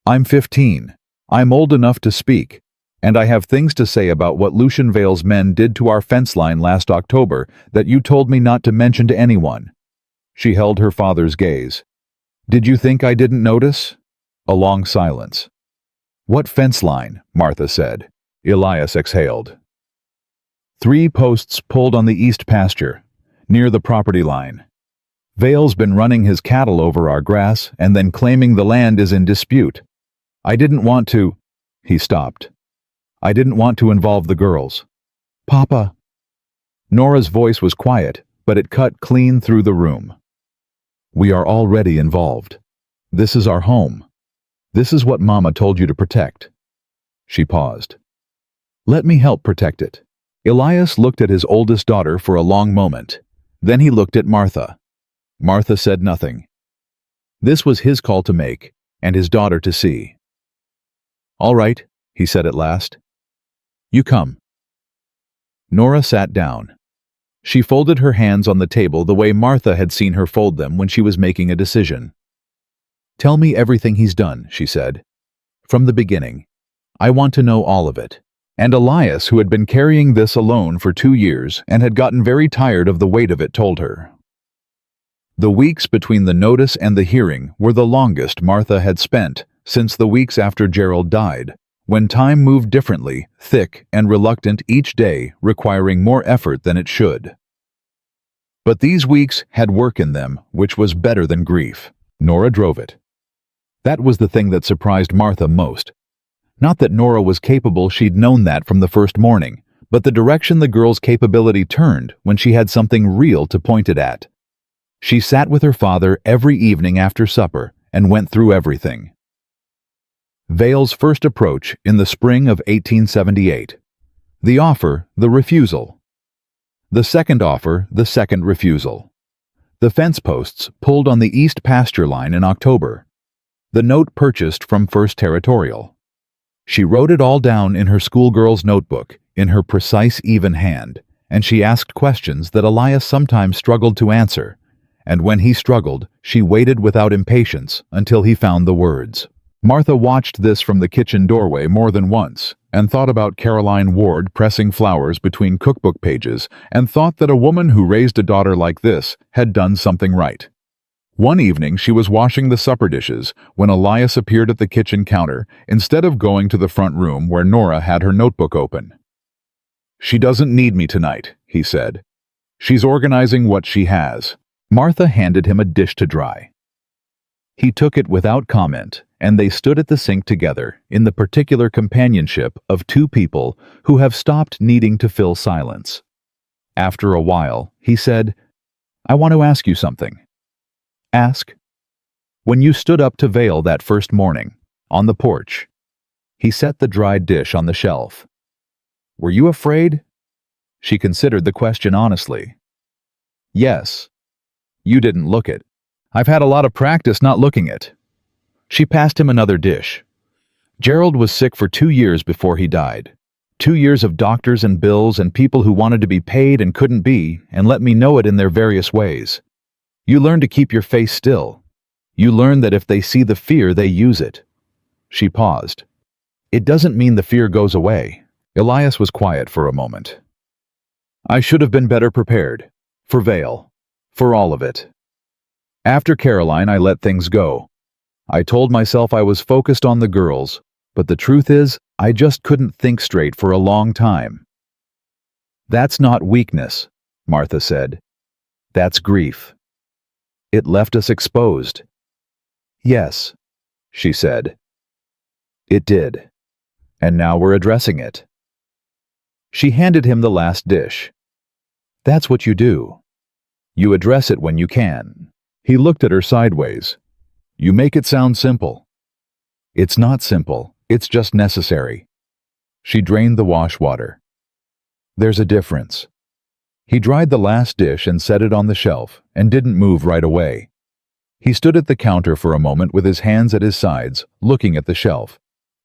A: "I'm 15. I'm old enough to speak, and I have things to say about what Lucian Vale's men did to our fence line last October that you told me not to mention to anyone." She held her father's gaze. "Did you think I didn't notice?" A long silence. "What fence line?" Martha said. Elias exhaled. 3 posts pulled on the east pasture, Near the property line. Vale's been running his cattle over our grass and then claiming the land is in dispute. I didn't want to—" He stopped. "I didn't want to involve the girls." "Papa." Nora's voice was quiet, but it cut clean through the room. "We are already involved. This is our home. This is what Mama told you to protect." She paused. "Let me help protect it." Elias looked at his oldest daughter for a long moment. Then he looked at Martha. Martha said nothing. This was his call to make, and his daughter to see. "All right," he said at last. "You come." Nora sat down. She folded her hands on the table the way Martha had seen her fold them when she was making a decision. "Tell me everything he's done," she said. "From the beginning. I want to know all of it." And Elias, who had been carrying this alone for 2 years and had gotten very tired of the weight of it, told her. The weeks between the notice and the hearing were the longest Martha had spent since the weeks after Gerald died, when time moved differently, thick and reluctant each day, requiring more effort than it should. But these weeks had work in them, which was better than grief. Nora drove it. That was the thing that surprised Martha most. Not that Nora was capable, she'd known that from the first morning, but the direction the girl's capability turned when she had something real to point it at. She sat with her father every evening after supper and went through everything. Vale's first approach in the spring of 1878. The offer, the refusal. The second offer, the second refusal. The fence posts pulled on the east pasture line in October. The note purchased from First Territorial. She wrote it all down in her schoolgirl's notebook, in her precise, even hand, and she asked questions that Elias sometimes struggled to answer, and when he struggled, she waited without impatience until he found the words. Martha watched this from the kitchen doorway more than once, and thought about Caroline Ward pressing flowers between cookbook pages, and thought that a woman who raised a daughter like this had done something right. One evening she was washing the supper dishes when Elias appeared at the kitchen counter instead of going to the front room where Nora had her notebook open. "She doesn't need me tonight," he said. "She's organizing what she has." Martha handed him a dish to dry. He took it without comment, and they stood at the sink together in the particular companionship of two people who have stopped needing to fill silence. After a while, he said, "I want to ask you something." "Ask." "When you stood up to Vale that first morning, on the porch," he set the dried dish on the shelf. "Were you afraid?" She considered the question honestly. "Yes." "You didn't look it." "I've had a lot of practice not looking it." She passed him another dish. Gerald was sick for 2 years before he died. 2 years of doctors and bills and people who wanted to be paid and couldn't be, and let me know it in their various ways. You learn to keep your face still. You learn that if they see the fear, they use it. She paused. "It doesn't mean the fear goes away." Elias was quiet for a moment. "I should have been better prepared. For Vale. For all of it. After Caroline, I let things go. I told myself I was focused on the girls, but the truth is, I just couldn't think straight for a long time." "That's not weakness," Martha said. "That's grief. It left us exposed." "Yes," she said. "It did. And now we're addressing it." She handed him the last dish. "That's what you do. You address it when you can." He looked at her sideways. "You make it sound simple." "It's not simple. It's just necessary." She drained the wash water. "There's a difference." He dried the last dish and set it on the shelf and didn't move right away. He stood at the counter for a moment with his hands at his sides, looking at the shelf,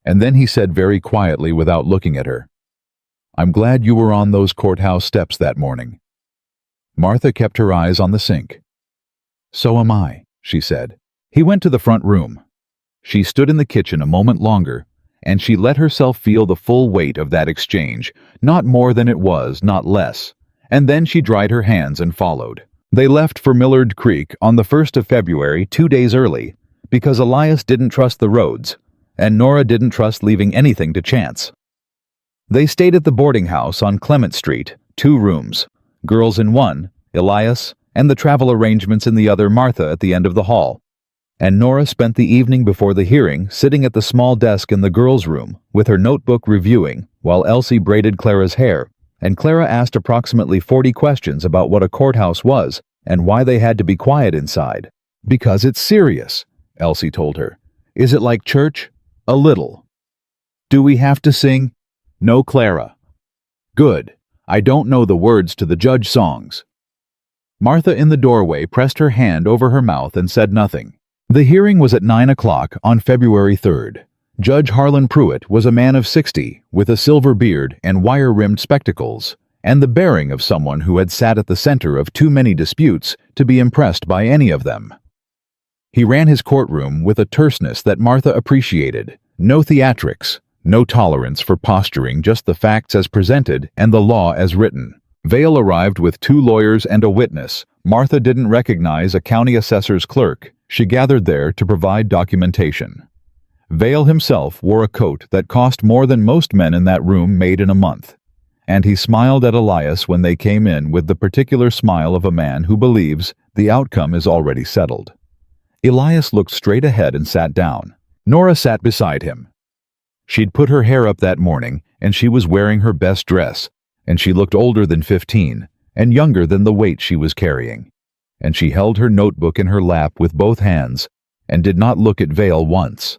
A: and then he said very quietly without looking at her, "I'm glad you were on those courthouse steps that morning." Martha kept her eyes on the sink. "So am I," she said. He went to the front room. She stood in the kitchen a moment longer, and she let herself feel the full weight of that exchange, not more than it was, not less. And then she dried her hands and followed. They left for Millard Creek on the 1st of February, 2 days early, because Elias didn't trust the roads, and Nora didn't trust leaving anything to chance. They stayed at the boarding house on Clement Street, 2 rooms, girls in one, Elias, and the travel arrangements in the other Martha at the end of the hall. And Nora spent the evening before the hearing sitting at the small desk in the girls' room with her notebook reviewing while Elsie braided Clara's hair, and Clara asked approximately 40 questions about what a courthouse was and why they had to be quiet inside. "Because it's serious," Elsie told her. "Is it like church?" "A little." "Do we have to sing?" "No, Clara." "Good. I don't know the words to the judge songs." Martha in the doorway pressed her hand over her mouth and said nothing. The hearing was at 9 o'clock on February 3rd. Judge Harlan Pruitt was a man of 60 with a silver beard and wire-rimmed spectacles, and the bearing of someone who had sat at the center of too many disputes to be impressed by any of them. He ran his courtroom with a terseness that Martha appreciated. No theatrics, no tolerance for posturing, just the facts as presented and the law as written. Vale arrived with 2 lawyers and a witness. Martha didn't recognize a county assessor's clerk. She gathered there to provide documentation. Vale himself wore a coat that cost more than most men in that room made in a month, and he smiled at Elias when they came in with the particular smile of a man who believes the outcome is already settled. Elias looked straight ahead and sat down. Nora sat beside him. She'd put her hair up that morning, and she was wearing her best dress, and she looked older than 15 and younger than the weight she was carrying. And she held her notebook in her lap with both hands and did not look at Vale once.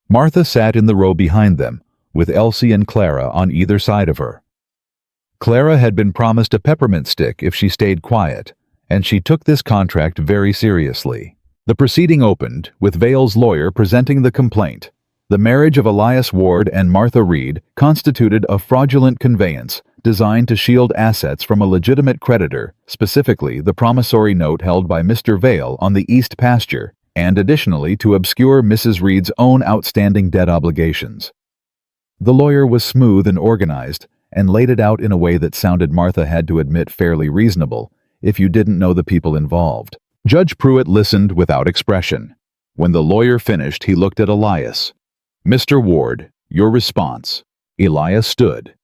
A: Martha sat in the row behind them, with Elsie and Clara on either side of her. Clara had been promised a peppermint stick if she stayed quiet, and she took this contract very seriously. The proceeding opened with Vale's lawyer presenting the complaint. The marriage of Elias Ward and Martha Reed constituted a fraudulent conveyance designed to shield assets from a legitimate creditor, specifically the promissory note held by Mr. Vale on the east pasture, and additionally to obscure Mrs. Reed's own outstanding debt obligations. The lawyer was smooth and organized, and laid it out in a way that sounded, Martha had to admit, fairly reasonable, if you didn't know the people involved. Judge Pruitt listened without expression. When the lawyer finished, he looked at Elias. "Mr. Ward, your response." Elias stood.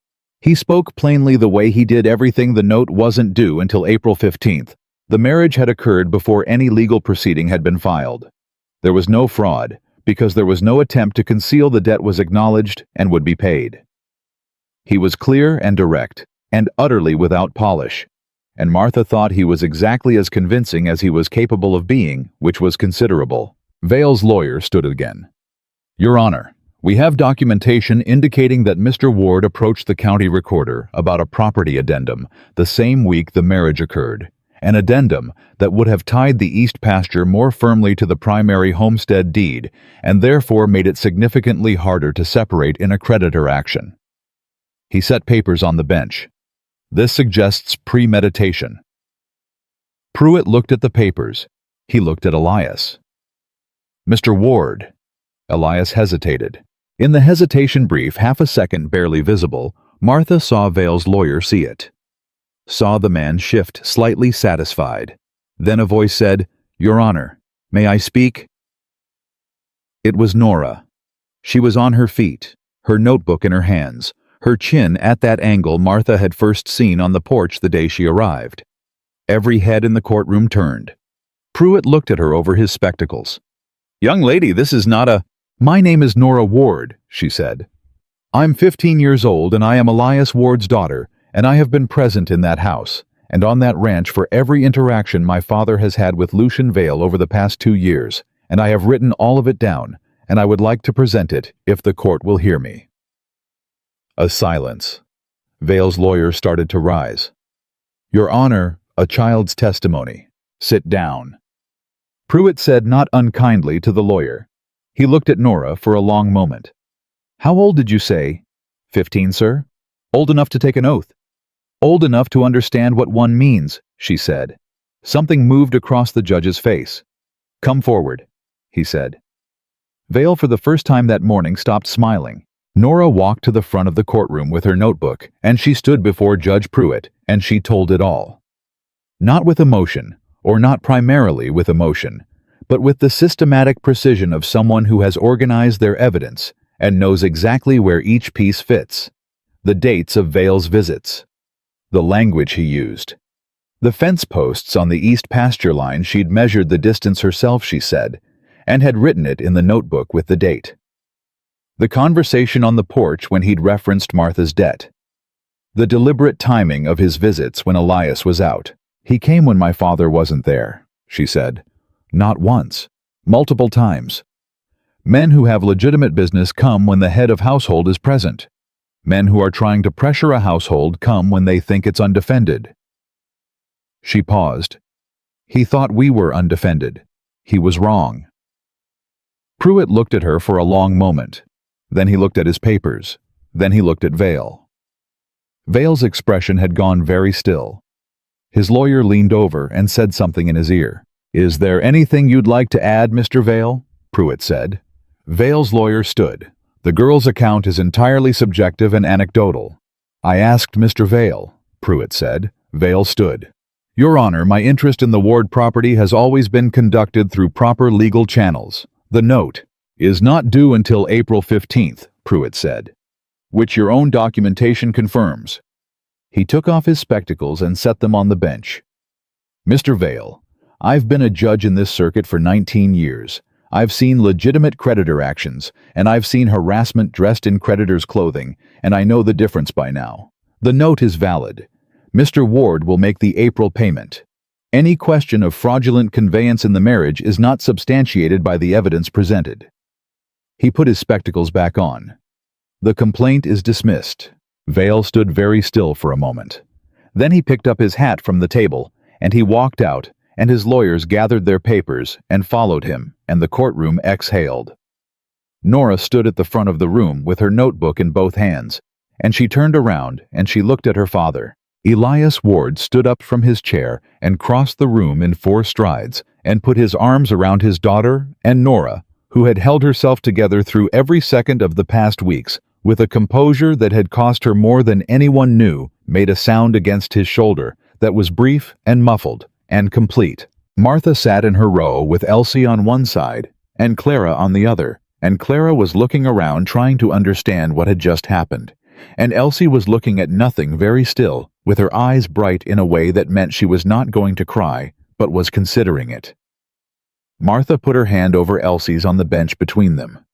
A: He spoke plainly the way he did everything. The note wasn't due until April 15th. The marriage had occurred before any legal proceeding had been filed. There was no fraud, because there was no attempt to conceal. The debt was acknowledged and would be paid. He was clear and direct, and utterly without polish, and Martha thought he was exactly as convincing as he was capable of being, which was considerable. Vale's lawyer stood again. "Your Honor, we have documentation indicating that Mr. Ward approached the county recorder about a property addendum the same week the marriage occurred, an addendum that would have tied the east pasture more firmly to the primary homestead deed and therefore made it significantly harder to separate in a creditor action." He set papers on the bench. "This suggests premeditation." Pruitt looked at the papers. He looked at Elias. "Mr. Ward." Elias hesitated. In the hesitation brief, half a second barely visible, Martha saw Vale's lawyer see it. Saw the man shift, slightly satisfied. Then a voice said, "Your Honor, may I speak?" It was Nora. She was on her feet, her notebook in her hands, her chin at that angle Martha had first seen on the porch the day she arrived. Every head in the courtroom turned. Pruitt looked at her over his spectacles. "Young lady, this is not a—" "My name is Nora Ward," she said. "I'm 15 years old and I am Elias Ward's daughter, and I have been present in that house and on that ranch for every interaction my father has had with Lucian Vale over the past 2 years, and I have written all of it down, and I would like to present it if the court will hear me." A silence. Vale's lawyer started to rise. "Your Honor, a child's testimony. Sit down." Pruitt said not unkindly to the lawyer. He looked at Nora for a long moment. "How old did you say?" 15, sir. "Old enough to take an oath." "Old enough to understand what one means," she said. Something moved across the judge's face. "Come forward," he said. Vale, for the first time that morning, stopped smiling. Nora walked to the front of the courtroom with her notebook, and she stood before Judge Pruitt, and she told it all. Not with emotion, or not primarily with emotion, but with the systematic precision of someone who has organized their evidence and knows exactly where each piece fits. The dates of Vale's visits. The language he used. The fence posts on the east pasture line, she'd measured the distance herself, she said, and had written it in the notebook with the date. The conversation on the porch when he'd referenced Martha's debt. The deliberate timing of his visits when Elias was out. He came when my father wasn't there, she said. Not once. Multiple times. Men who have legitimate business come when the head of household is present. Men who are trying to pressure a household come when they think it's undefended. She paused. He thought we were undefended. He was wrong. Pruitt looked at her for a long moment. Then he looked at his papers. Then he looked at Vale. Vale's expression had gone very still. His lawyer leaned over and said something in his ear. Is there anything you'd like to add, Mr. Vale? Pruitt said. Vale's lawyer stood. The girl's account is entirely subjective and anecdotal. I asked Mr. Vale, Pruitt said. Vale stood. Your Honor, my interest in the Ward property has always been conducted through proper legal channels. The note is not due until April 15th, Pruitt said, which your own documentation confirms. He took off his spectacles and set them on the bench. Mr. Vale, I've been a judge in this circuit for 19 years. I've seen legitimate creditor actions, and I've seen harassment dressed in creditor's clothing, and I know the difference by now. The note is valid. Mr. Ward will make the April payment. Any question of fraudulent conveyance in the marriage is not substantiated by the evidence presented. He put his spectacles back on. The complaint is dismissed. Vale stood very still for a moment. Then he picked up his hat from the table, and he walked out, and his lawyers gathered their papers and followed him, and the courtroom exhaled. Nora stood at the front of the room with her notebook in both hands, and she turned around and she looked at her father. Elias Ward stood up from his chair and crossed the room in 4 strides and put his arms around his daughter and Nora, who had held herself together through every second of the past weeks, with a composure that had cost her more than anyone knew, made a sound against his shoulder that was brief and muffled and complete. Martha sat in her row with Elsie on one side and Clara on the other, and Clara was looking around trying to understand what had just happened, and Elsie was looking at nothing, very still, with her eyes bright in a way that meant she was not going to cry, but was considering it. Martha put her hand over Elsie's on the bench between them.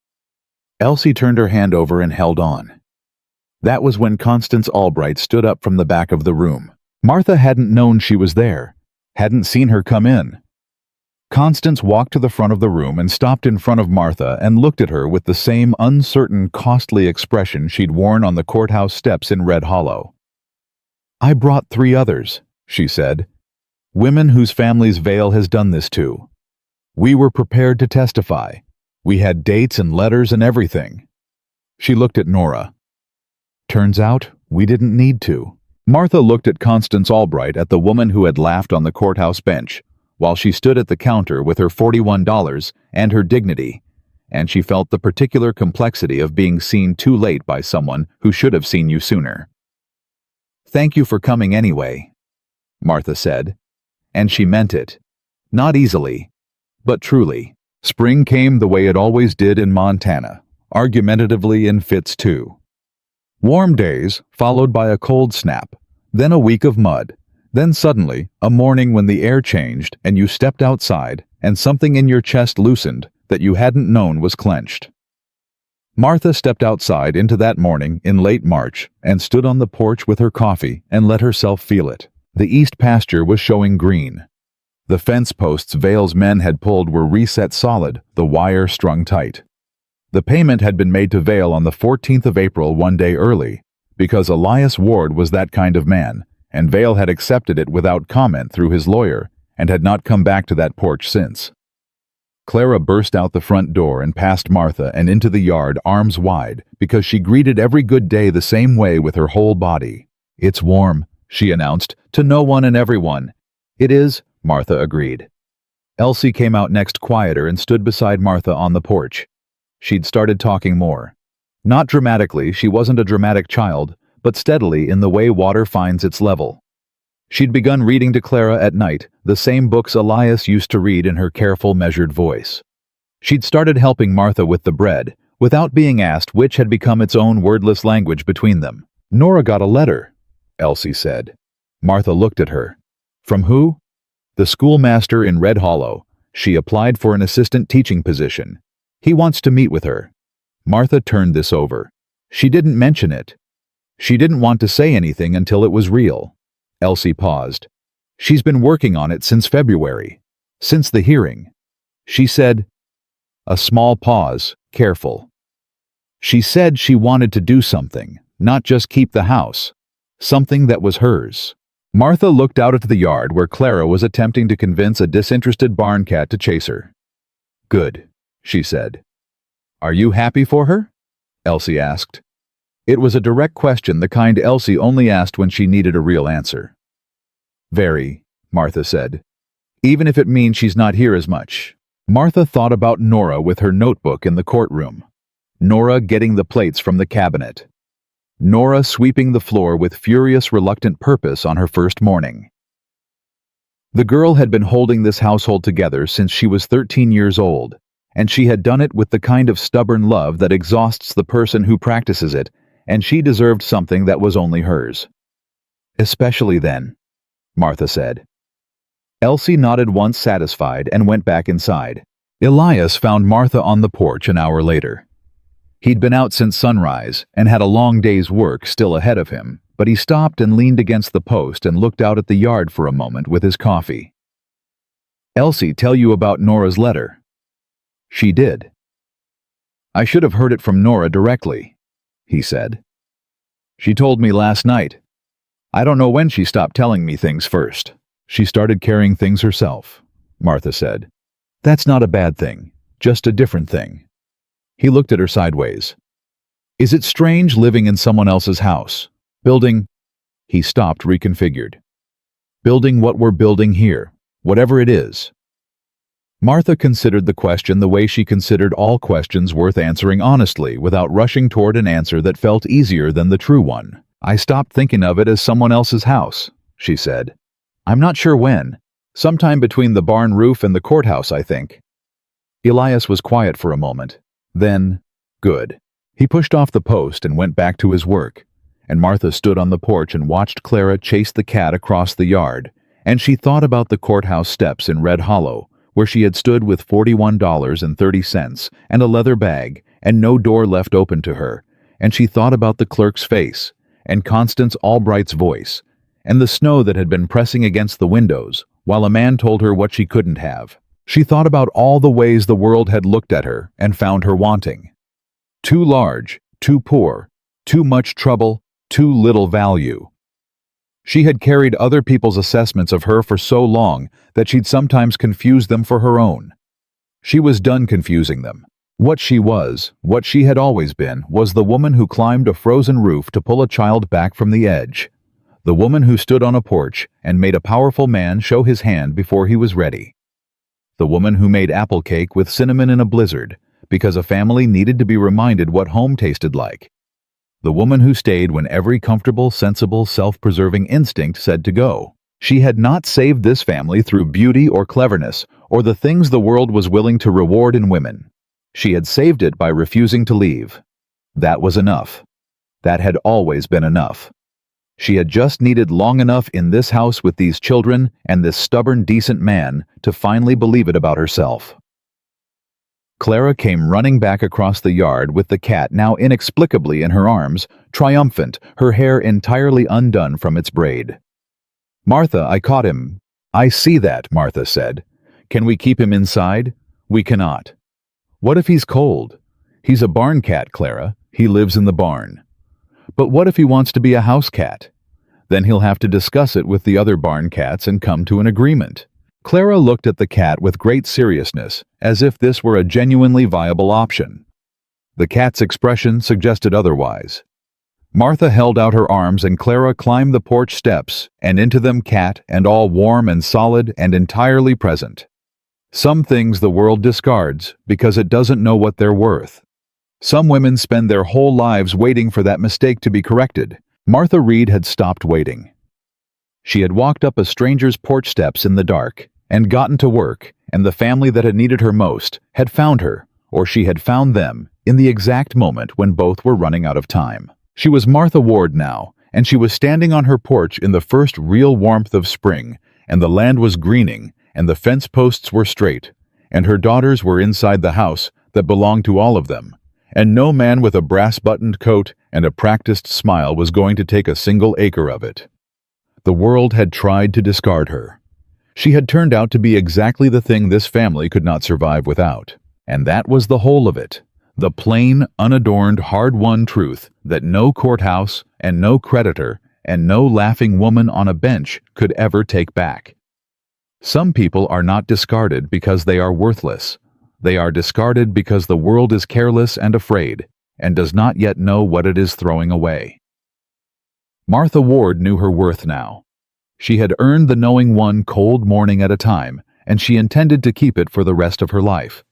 A: Elsie turned her hand over and held on. That was when Constance Albright stood up from the back of the room. Martha hadn't known she was there, hadn't seen her come in. Constance walked to the front of the room and stopped in front of Martha and looked at her with the same uncertain, costly expression she'd worn on the courthouse steps in Red Hollow. I brought 3 others, she said. Women whose families Vale has done this to. We were prepared to testify. We had dates and letters and everything. She looked at Nora. Turns out, we didn't need to. Martha looked at Constance Albright, at the woman who had laughed on the courthouse bench, while she stood at the counter with her $41 and her dignity, and she felt the particular complexity of being seen too late by someone who should have seen you sooner. Thank you for coming anyway, Martha said, and she meant it. Not easily, but truly. Spring came the way it always did in Montana, argumentatively in fits too. Warm days, followed by a cold snap, then a week of mud, then suddenly a morning when the air changed and you stepped outside and something in your chest loosened that you hadn't known was clenched. Martha stepped outside into that morning in late March and stood on the porch with her coffee and let herself feel it. The east pasture was showing green. The fence posts Vale's men had pulled were reset solid, the wire strung tight. The payment had been made to Vale on the 14th of April, one day early, because Elias Ward was that kind of man, and Vale had accepted it without comment through his lawyer and had not come back to that porch since. Clara burst out the front door and past Martha and into the yard arms wide because she greeted every good day the same way with her whole body. It's warm, she announced, to no one and everyone. It is, Martha agreed. Elsie came out next quieter and stood beside Martha on the porch. She'd started talking more. Not dramatically, she wasn't a dramatic child, but steadily in the way water finds its level. She'd begun reading to Clara at night the same books Elias used to read in her careful, measured voice. She'd started helping Martha with the bread, without being asked, which had become its own wordless language between them. Nora got a letter, Elsie said. Martha looked at her. From who? The schoolmaster in Red Hollow. She applied for an assistant teaching position. He wants to meet with her. Martha turned this over. She didn't mention it. She didn't want to say anything until it was real. Elsie paused. She's been working on it since February. Since the hearing. She said, a small pause, careful. She said she wanted to do something, not just keep the house. Something that was hers. Martha looked out at the yard where Clara was attempting to convince a disinterested barn cat to chase her. Good, she said. Are you happy for her? Elsie asked. It was a direct question, the kind Elsie only asked when she needed a real answer. Very, Martha said. Even if it means she's not here as much. Martha thought about Nora with her notebook in the courtroom. Nora getting the plates from the cabinet. Nora sweeping the floor with furious, reluctant purpose on her first morning. The girl had been holding this household together since she was 13 years old, and she had done it with the kind of stubborn love that exhausts the person who practices it, and she deserved something that was only hers. Especially then, Martha said. Elsie nodded once satisfied and went back inside. Elias found Martha on the porch an hour later. He'd been out since sunrise and had a long day's work still ahead of him, but he stopped and leaned against the post and looked out at the yard for a moment with his coffee. Elsie tell you about Nora's letter? She did. I should have heard it from Nora directly, he said. She told me last night. I don't know when she stopped telling me things first. She started carrying things herself, Martha said. That's not a bad thing, just a different thing. He looked at her sideways. Is it strange living in someone else's house? Building... He stopped, reconfigured. Building what we're building here, whatever it is. Martha considered the question the way she considered all questions worth answering honestly, without rushing toward an answer that felt easier than the true one. I stopped thinking of it as someone else's house, she said. I'm not sure when. Sometime between the barn roof and the courthouse, I think. Elias was quiet for a moment. Then, good. He pushed off the post and went back to his work, and Martha stood on the porch and watched Clara chase the cat across the yard, and she thought about the courthouse steps in Red Hollow, where she had stood with $41.30 and a leather bag and no door left open to her, and she thought about the clerk's face, and Constance Albright's voice, and the snow that had been pressing against the windows, while a man told her what she couldn't have. She thought about all the ways the world had looked at her and found her wanting. Too large, too poor, too much trouble, too little value. She had carried other people's assessments of her for so long that she'd sometimes confused them for her own. She was done confusing them. What she was, what she had always been, was the woman who climbed a frozen roof to pull a child back from the edge. The woman who stood on a porch and made a powerful man show his hand before he was ready. The woman who made apple cake with cinnamon in a blizzard because a family needed to be reminded what home tasted like. The woman who stayed when every comfortable, sensible, self-preserving instinct said to go. She had not saved this family through beauty or cleverness or the things the world was willing to reward in women. She had saved it by refusing to leave. That was enough. That had always been enough. She had just needed long enough in this house with these children and this stubborn, decent man to finally believe it about herself. Clara came running back across the yard with the cat now inexplicably in her arms, triumphant, her hair entirely undone from its braid. Martha, I caught him. I see that, Martha said. Can we keep him inside? We cannot. What if he's cold? He's a barn cat, Clara. He lives in the barn. But what if he wants to be a house cat? Then he'll have to discuss it with the other barn cats and come to an agreement. Clara looked at the cat with great seriousness, as if this were a genuinely viable option. The cat's expression suggested otherwise. Martha held out her arms and Clara climbed the porch steps, and into them cat and all warm and solid and entirely present. Some things the world discards because it doesn't know what they're worth. Some women spend their whole lives waiting for that mistake to be corrected. Martha Reed had stopped waiting. She had walked up a stranger's porch steps in the dark and gotten to work, and the family that had needed her most had found her, or she had found them, in the exact moment when both were running out of time. She was Martha Ward now, and she was standing on her porch in the first real warmth of spring, and the land was greening, and the fence posts were straight, and her daughters were inside the house that belonged to all of them, and no man with a brass-buttoned coat and a practiced smile was going to take a single acre of it. The world had tried to discard her. She had turned out to be exactly the thing this family could not survive without. And that was the whole of it. The plain, unadorned, hard-won truth that no courthouse and no creditor and no laughing woman on a bench could ever take back. Some people are not discarded because they are worthless. They are discarded because the world is careless and afraid, and does not yet know what it is throwing away. Martha Ward knew her worth now. She had earned the knowing one cold morning at a time, and she intended to keep it for the rest of her life.